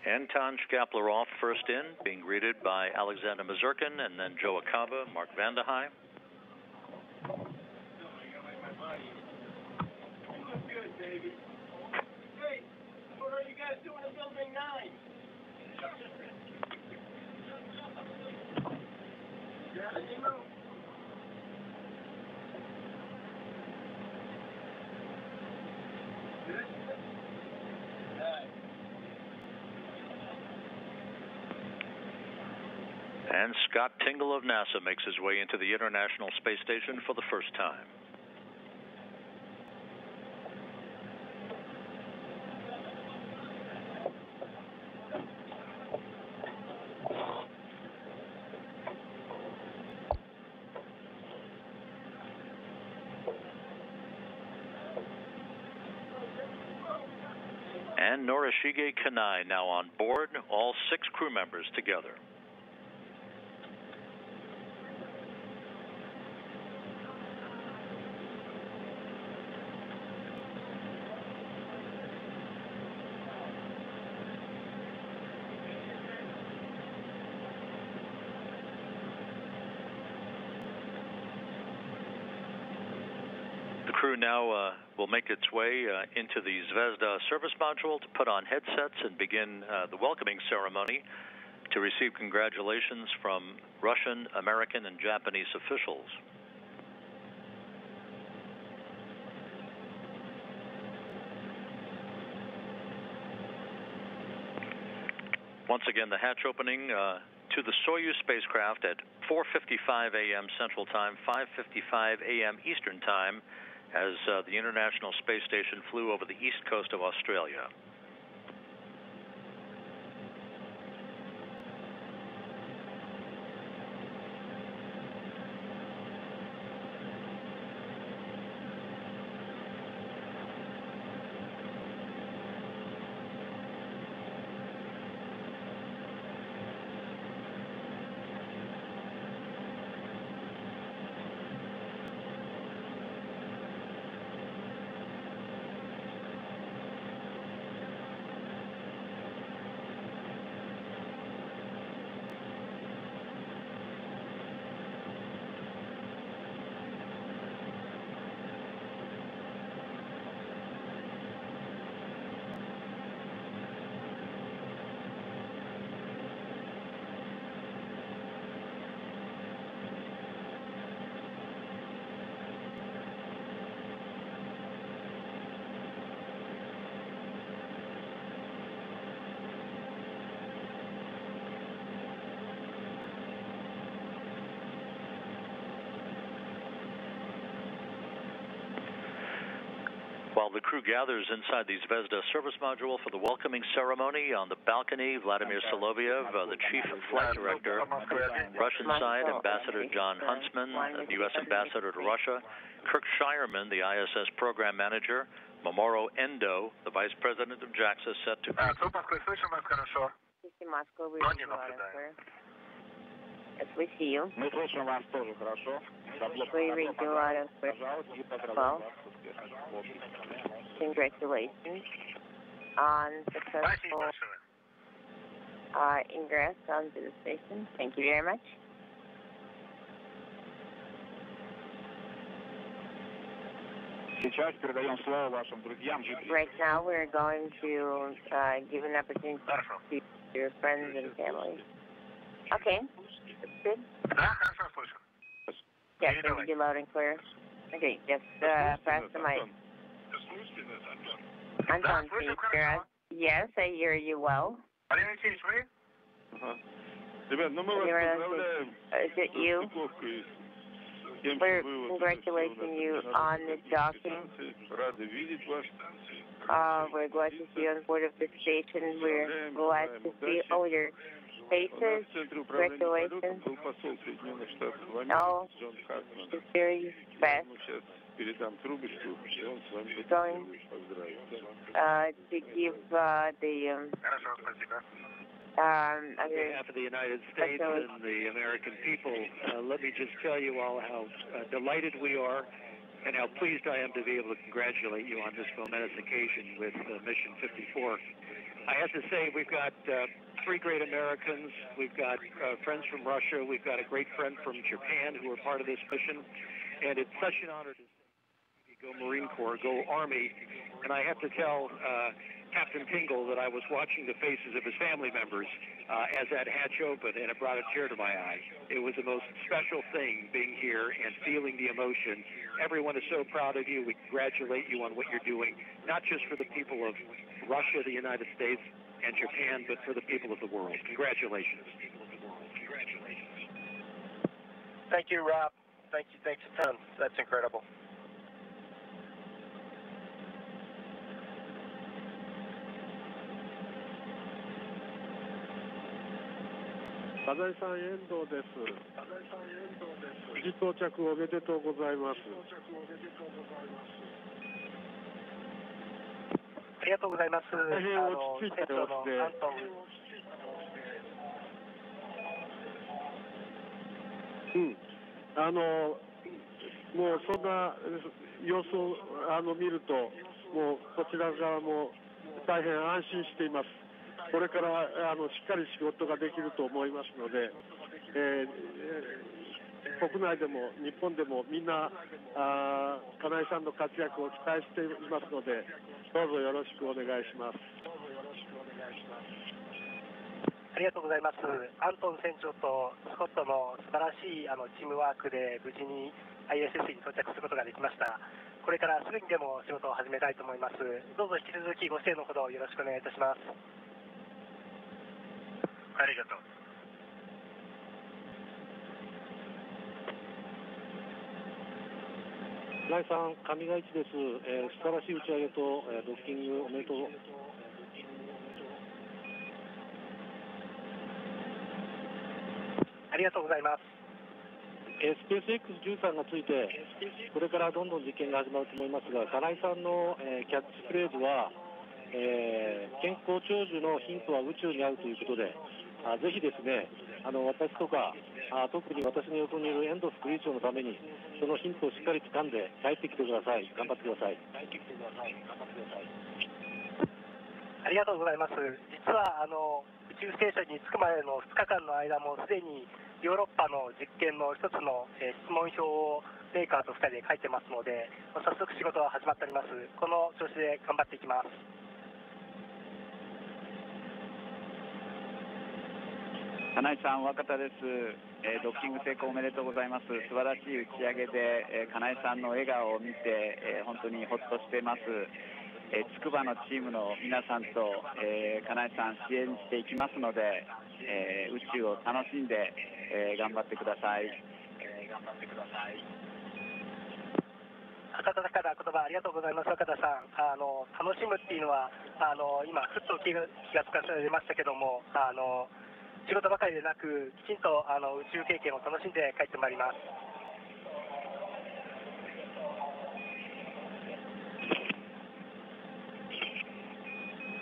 A: Anton Shkaplerov first in, being greeted by Alexander Mazurkin, and then Joe Akaba, Mark Vande Hei.
D: What are you guys doing in Building 9?
A: And Scott Tingle of NASA makes his way into the International Space Station for the first time. And Norishige Kanai now on board, all 6 crew members together. The crew now will make its way into the Zvezda service module to put on headsets and begin the welcoming ceremony to receive congratulations from Russian, American, and Japanese officials. Once again, the hatch opening to the Soyuz spacecraft at 4:55 a.m. Central Time, 5:55 a.m. Eastern Time, as the International Space Station flew over the east coast of Australia. While the crew gathers inside the Zvezda service module for the welcoming ceremony, on the balcony, Vladimir Soloviev, the chief flight director, Russian side, Ambassador John Huntsman, the U.S. ambassador to Russia, Kirk Shireman, the ISS program manager, Mamoru Endo, the vice president of JAXA, set to...
H: Yes, we see you. We read you out of well. Congratulations on successful ingress onto the station. Thank you very much. Right now, we're going to give an opportunity to your friends and family. Okay. Good? Yes, I heard you loud and clear. Okay, just press the mic. Anton, can you hear us? Yes, I hear you well. Is it you? We're congratulating you on this docking. We're glad to see you on board of the station. We're glad to see all your faces. Congratulations. All the very best. Going to give
G: on behalf of the United States and the American people, let me just tell you all how delighted we are and how pleased I am to be able to congratulate you on this momentous occasion with Mission 54. I have to say, we've got 3 great Americans, we've got friends from Russia, we've got a great friend from Japan who are part of this mission, and it's such an honor to go Marine Corps, go Army, and I have to tell
J: Captain Tingle that I was watching the faces of his family members as that hatch opened, and it brought a tear to my eye. It was the most special thing being here and feeling the emotion. Everyone is so proud of you. We congratulate you on what you're doing, not just for the people of Russia, the United States, and Japan, but for the people of the world. Congratulations.
D: Thank you, Rob. Thanks a ton. That's incredible.
K: Kanaiさん、遠藤です。無事到着おめでとうございます。
D: ありがとうございます。
K: 大変落ち着いた様子で。もうそんな様子を見ると、もうこちら側も大変安心しています。これからしっかり仕事ができると思いますので、国内でも日本でもみんな金井さんの活躍を期待していますので、どうぞよろしくお願いします。
D: ありがとうございます。アントン船長とスコットの素晴らしいチームワークで無事に ISS に到着することができました。これからすぐにでも仕事を始めたいと思います。どうぞ引き続きご支援のほどよろしくお願いいたします。ありがとう。
K: 金井さん、上賀一です。素晴らしい打ち上げとドッキングおめでとう。
D: ありがとうございます。
K: スペース X13 がついて、これからどんどん実験が始まると思いますが、金井さんの、キャッチフレーズは、健康長寿のヒントは宇宙にあるということで、ぜひですね、私とか特に私の横にいる遠藤副理事長のためにそのヒントをしっかり掴んで帰ってきてください。頑張ってください。
D: ありがとうございます。実は宇宙ステーションに着くまでの2日間の間もすでにヨーロッパの実験の一つの質問票をメーカーと2人で書いてますので、早速仕事が始まっております。この調子で頑張っていきます。
L: 金井さん、若田です。ドッキング成功おめでとうございます。素晴らしい打ち上げで、金井さんの笑顔を見て、本当にほっとしています。筑波のチームの皆さんと、金井さん支援していきますので、宇宙を楽しんで、頑張ってください。
D: 温かな言葉ありがとうございます。若田さん、楽しむっていうのは今ふっと気がつかされましたけども、仕事ばかりでなくきちんと宇宙経験を楽しんで帰ってまいります。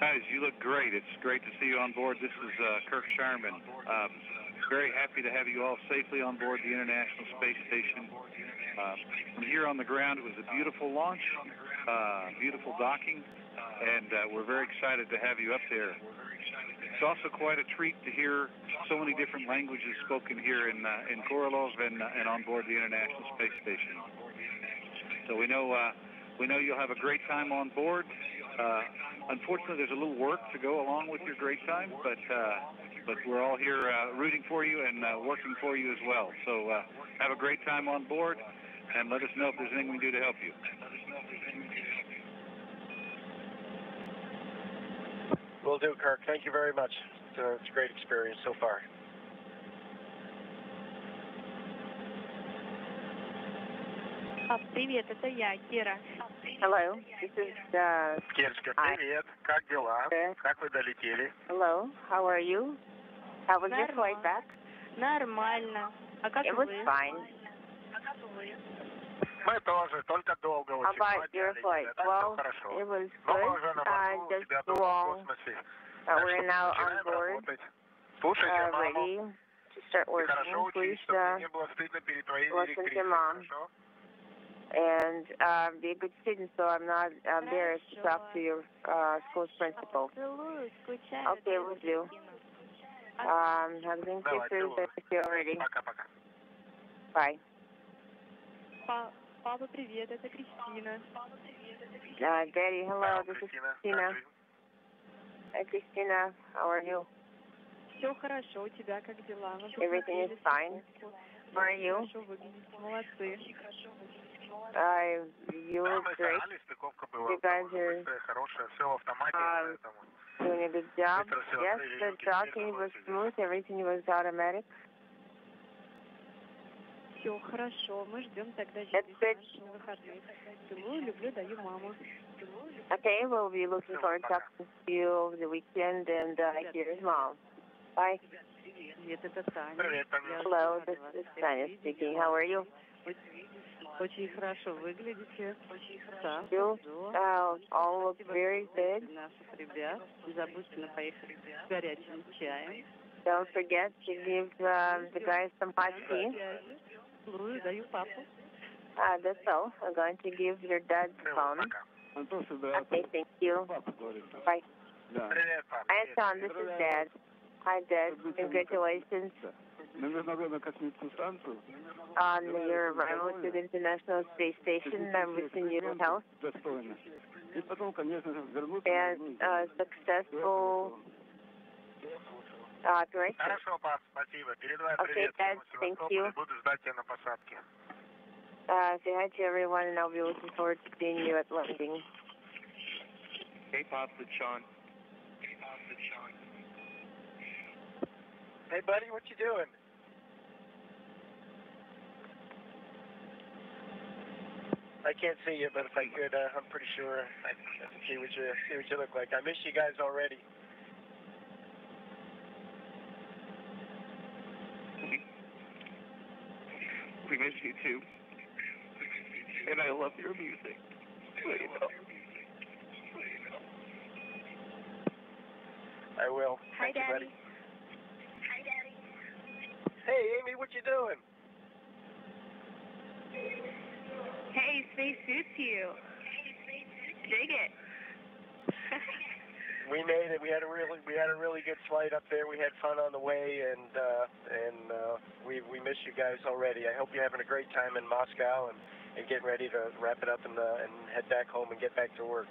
M: Guys, you look great. It's great to see you on board. This is Kirk Sharman. Very happy to have you all safely on board the International Space Station. From here on the ground, it was a beautiful launch, beautiful docking, and we're very excited to have you up there. It's also quite a treat to hear so many different languages spoken here in Korolev and on board the International Space Station. So we know you'll have a great time on board. Unfortunately, there's a little work to go along with your great time, but we're all here rooting for you and working for you as well. So have a great time on board, and let us know if there's anything we can do to help you.
D: Will do, Kirk. Thank you very much. It's a great experience so far.
N: Привет, это я, Кира.
O: Hello, this is
D: Кирочка, привет. Как дела? Как вы долетели?
O: Hello, how are you? How was your flight back?
N: Нормально. А как
O: It was fine.
D: Мы тоже, только долго очень.
O: How about your flight? Well, it was good, just long. We're now on board, ready to start working. Please listen to Mom. And be a good student, so I'm not embarrassed to talk to your school's principal. Okay, we'll do. Hugs and kisses if you're ready. Bye.
N: Папа, привет, это Кристина.
O: Daddy, hello, this is Christina. Hi, Christina. How are you?
N: Все хорошо. У тебя как дела?
O: Everything is fine. How are you?
N: Хорошо выглядите. Молодцы.
O: You look great. You guys are doing a good job. Yes, the docking was smooth. Everything was automatic.
N: Все хорошо. Мы ждем тогда выходных. Целую, люблю, даю маму.
O: Okay, we'll be looking forward to talking to you over the weekend, and here's Mom. Bye. Hello, this is Tanya speaking. How are you?
N: Очень хорошо выглядите.
O: You all look very good.
N: Наших ребят. Не забудьте поехать с горячим чаем.
O: Don't forget to give the guys some hot tea.
N: Целую, даю папу.
O: That's all. I'm going to give your dad the phone. Okay, thank you. Bye. Anton, this is Dad. Hi, Dad. Congratulations on your arrival to the International Space Station. I'm wishing you health and successful operation. Okay, Dad, thank you. Say hi to everyone, and I'll be looking forward to seeing you at landing.
P: Hey, Pops, it's Sean.
D: Hey, buddy, what you doing? I can't see you, but if I could, I'm pretty sure I can see what you look like. I miss you guys already.
P: We miss you too. And I love your music.
D: I will.
N: Hi,
D: Thank you,
N: Daddy.
D: buddy. Hi, Daddy. Hey, Amy, what you doing?
N: Hey, space suits you. Dig it.
D: We made it. We had a really good flight up there. We had fun on the way, and we miss you guys already. I hope you're having a great time in Moscow and getting ready to wrap it up and head back home and get back to work.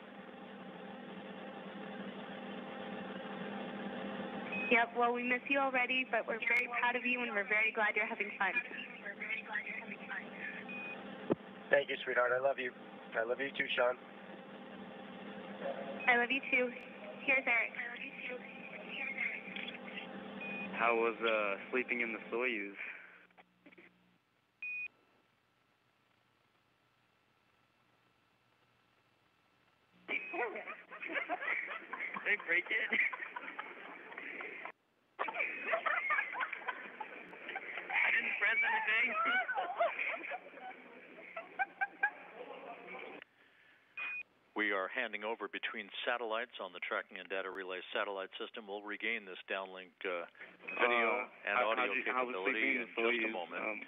N: Yep, well, we miss you already, but we're very proud of you, and we're very glad you're having fun.
D: Thank you, sweetheart. I love you. I love you too, Sean.
N: I love you too. Here's Eric.
P: How was sleeping in the Soyuz? They break it. I didn't press anything.
A: We are handing over between satellites on the tracking and data relay satellite system. We'll regain this downlink video and audio capability in just a moment.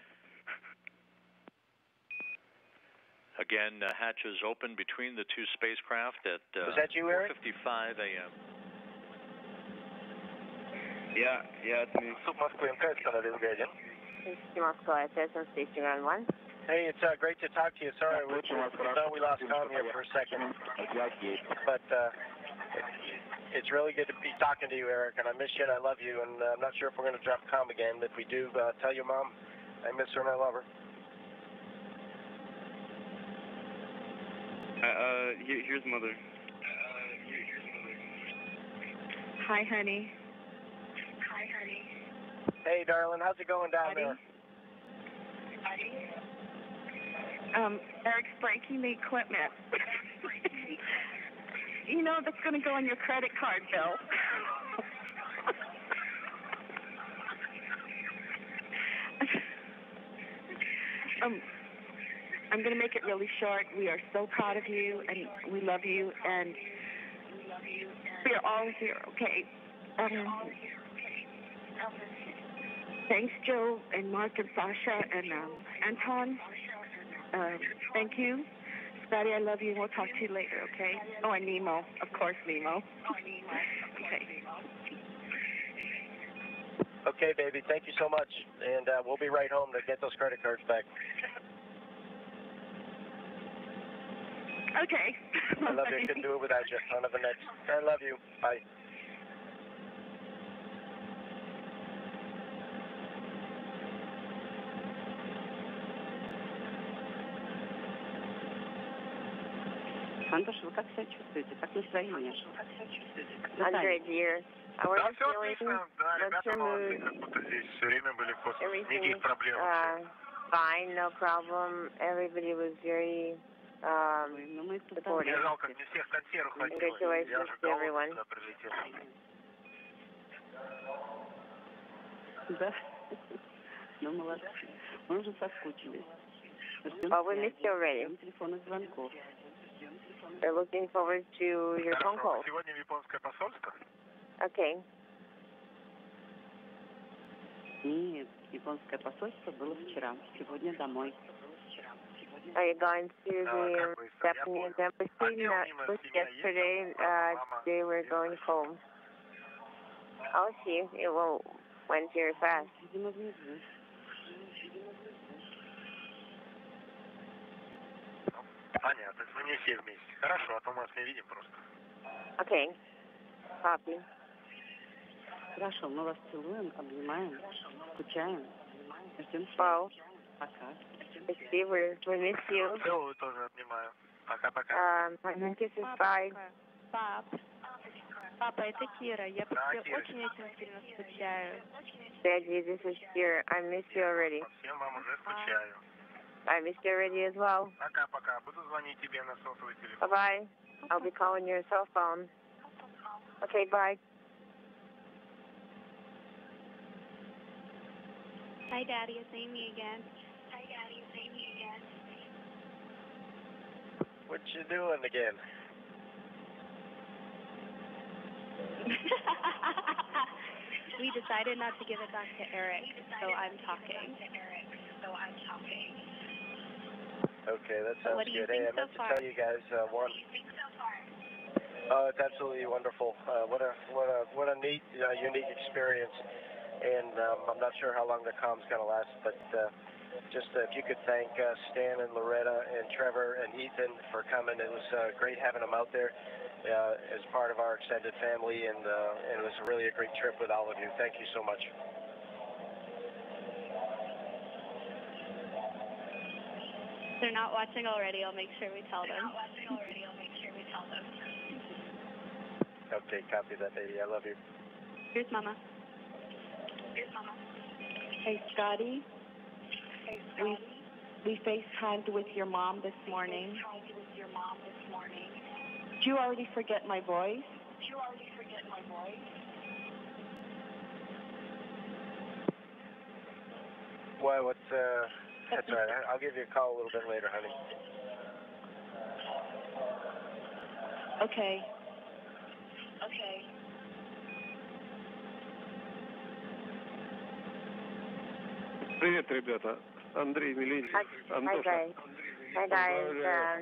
A: Again, hatches open between the two spacecraft at 4:55 a.m.
P: Yeah, it's me.
O: Moscow ISS on station ground 1.
D: Hey, it's great to talk to you. Sorry, we thought we lost comm here for a second. But it's really good to be talking to you, Eric, and I miss you and I love you, and I'm not sure if we're going to drop comm again, but if we do, tell your mom I miss her and I love her.
P: Here's Mother.
N: Hi, honey.
D: Hey, darling, how's it going down there?
N: Eric's breaking the equipment. You know, that's going to go on your credit card bill. I'm going to make it really short. We are so proud of you, and we love you, and we're all here, okay? Thanks, Joe, and Mark, and Sasha, and Anton. Thank you. Scotty, I love you, and we'll talk to you later, okay? Oh, and Nemo. Of course, Nemo. Okay.
D: Okay, baby. Thank you so much. And we'll be right home to get those credit cards back.
N: Okay.
D: I love you. Couldn't do it without you. On to the next. I love you. Bye.
O: 100 years. How are you feeling? What's your mood? Everything's fine, no problem. Everybody was very supportive. Congratulations to everyone. Oh, we missed you already. We're looking forward to your phone call. Okay. Are you going to the Japanese embassy? No, it was yesterday. Today we're going home. Oh, see, it went very fast. Okay. Copy. Well, see, we miss you. My kisses, bye.
Q: Папа, это Кира. Я по тебе очень-очень сильно скучаю.
O: Daddy, this is Kira. I miss you already. I miss you already as well. Bye-bye. I'll be calling your cell phone. Okay, bye.
Q: Hi, Daddy. It's Amy again.
D: What you doing again?
Q: We decided not to give it back to Eric, so I'm talking.
D: Okay, that sounds good. Hey, I meant to tell you guys one. It's absolutely wonderful. What a neat, unique experience. And I'm not sure how long the com's going to last, but just if you could thank Stan and Loretta and Trevor and Ethan for coming. It was great having them out there as part of our extended family, and it was really a great trip with all of you. Thank you so much.
Q: If they're not watching already, I'll make sure we tell them.
D: Okay, copy that, baby. I love you.
Q: Here's Mama. Hey, Scotty. We FaceTimed with your mom this morning. Did you already forget my voice?
D: Well, that's all right. I'll give you a call a little bit later, honey.
Q: Okay.
P: Привет, ребята. Андрей Милинин.
O: Hi guys,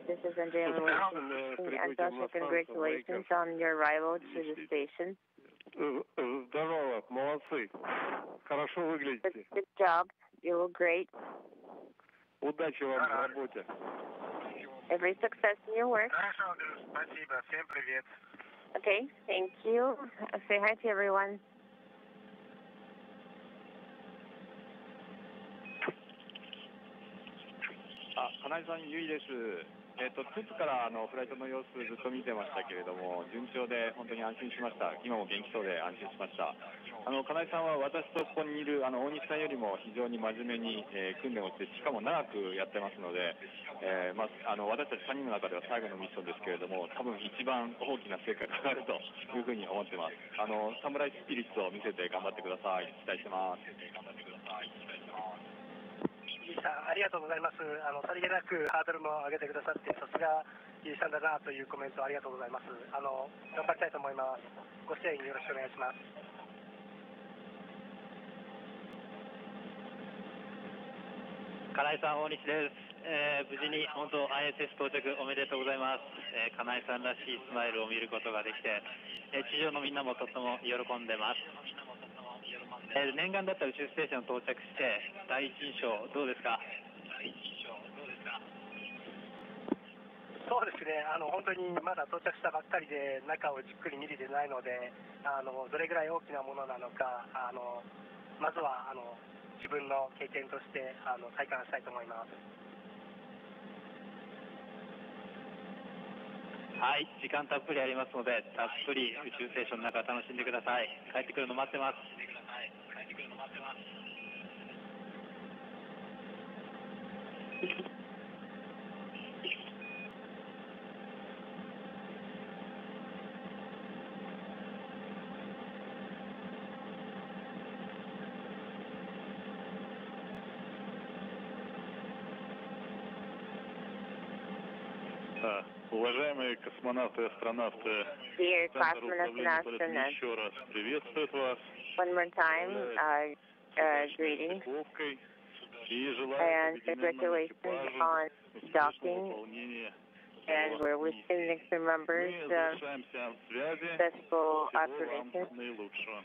O: this is Andrea Mилинин. Antosha, congratulations on your arrival to the station.
P: Здорово, молодцы. Хорошо выглядите.
O: Good job. You look great.
P: Удачи вам в работе.
O: Every success in your work.
D: Хорошо, Андрюш. Спасибо. Всем привет.
O: Okay, thank you. Say hi to everyone.
R: Kanaiさん、ゆいです。トゥプからフライトの様子ずっと見てましたけれども、順調で本当に安心しました。今も元気そうで安心しました。金井さんは私とここにいる大西さんよりも非常に真面目に、訓練をして、しかも長くやってますので、私たち3人の中では最後のミッションですけれども、多分一番大きな成果が上がるというふうに思ってます。侍スピリッツを見せて頑張ってください。期待してます。
D: ありがとうございます。さりげなくハードルも上げてくださって、さすがゆいさんだなというコメントありがとうございます。頑張りたいと思います。ご支援よろしくお願いします。
S: 金井さん、大西です。無事に本当 ISS 到着おめでとうございます。金井さんらしいスマイルを見ることができて、地上のみんなもとっても喜んでます。念願だった宇宙ステーション到着して第一印象どうですか？
D: そうですね、本当にまだ到着したばっかりで中をじっくり見れてないので、どれぐらい大きなものなのか、まずは自分の経験として体感したいと思います。
S: はい、時間たっぷりありますので、たっぷり宇宙ステーションの中楽しんでください。帰ってくるの待ってます。
M: Уважаемые космонавты и астронавты,
O: Dear
M: Центр
O: cosmonauts and
M: управления полетами
O: astronauts,
M: еще раз приветствует вас.
O: one more time, greetings
M: И
O: and
M: желает объединенному
O: congratulations
M: экипажу
O: on
M: успешного
O: docking,
M: выполнения
O: and we're wishing the crew members
M: Мы завершаемся связи.
O: successful
M: Всего вам
O: operations.
M: наилучшего.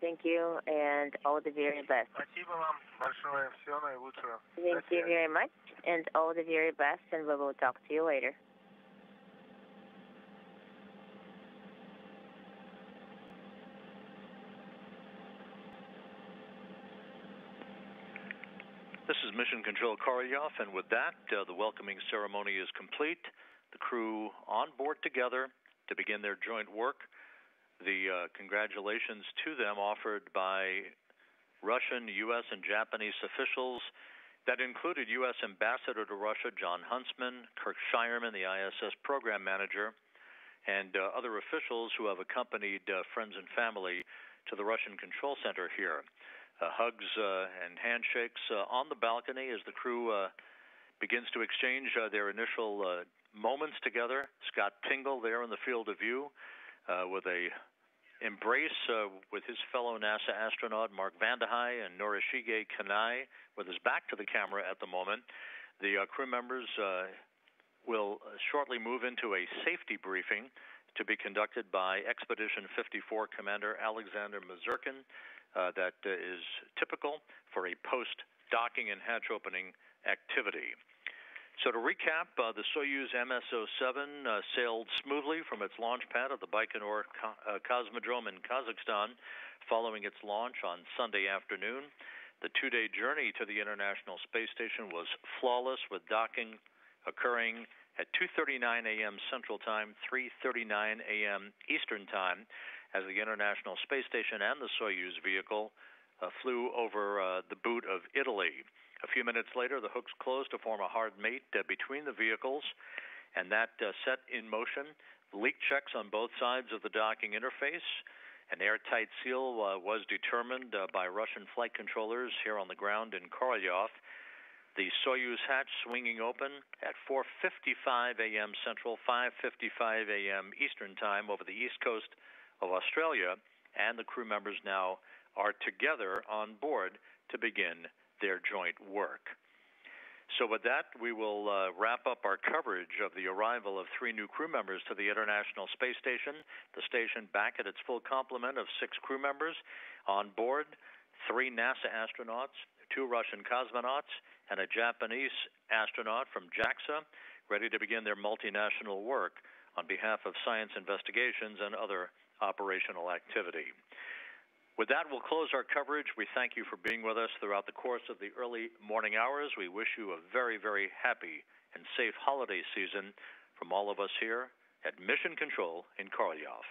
O: Thank you and all the very best.
M: Спасибо вам большое. Всего наилучшего.
O: Thank you very much and all the very best, and we will talk to you later.
A: This is Mission Control Korolyov, and with that, the welcoming ceremony is complete. The crew on board together to begin their joint work. The congratulations to them offered by Russian, U.S., and Japanese officials that included U.S. Ambassador to Russia John Huntsman, Kirk Shireman, the ISS program manager, and other officials who have accompanied friends and family to the Russian Control Center here. Hugs and handshakes on the balcony as the crew begins to exchange their initial moments together. Scott Tingle there in the field of view with a embrace with his fellow NASA astronaut Mark Vande Hei and Norishige Kanai with his back to the camera at the moment. The crew members will shortly move into a safety briefing to be conducted by Expedition 54 Commander Alexander Mazurkin. That is typical for a post-docking and hatch opening activity. So to recap, the Soyuz MS-07 sailed smoothly from its launch pad at the Baikonur Cosmodrome in Kazakhstan following its launch on Sunday afternoon. The two-day journey to the International Space Station was flawless, with docking occurring at 2:39 a.m. Central Time, 3:39 a.m. Eastern Time, as the International Space Station and the Soyuz vehicle flew over the boot of Italy. A few minutes later, the hooks closed to form a hard mate between the vehicles, and that set in motion leak checks on both sides of the docking interface. An airtight seal was determined by Russian flight controllers here on the ground in Korolyov. The Soyuz hatch swinging open at 4:55 a.m. Central, 5:55 a.m. Eastern Time over the east coast of Australia, and the crew members now are together on board to begin their joint work. So with that, we will wrap up our coverage of the arrival of 3 new crew members to the International Space Station. The station back at its full complement of 6 crew members on board, 3 NASA astronauts, 2 Russian cosmonauts, and a Japanese astronaut from JAXA, ready to begin their multinational work on behalf of science investigations and other operational activity. With that, we'll close our coverage. We thank you for being with us throughout the course of the early morning hours. We wish you a very, very happy and safe holiday season from all of us here at Mission Control in Korolyov.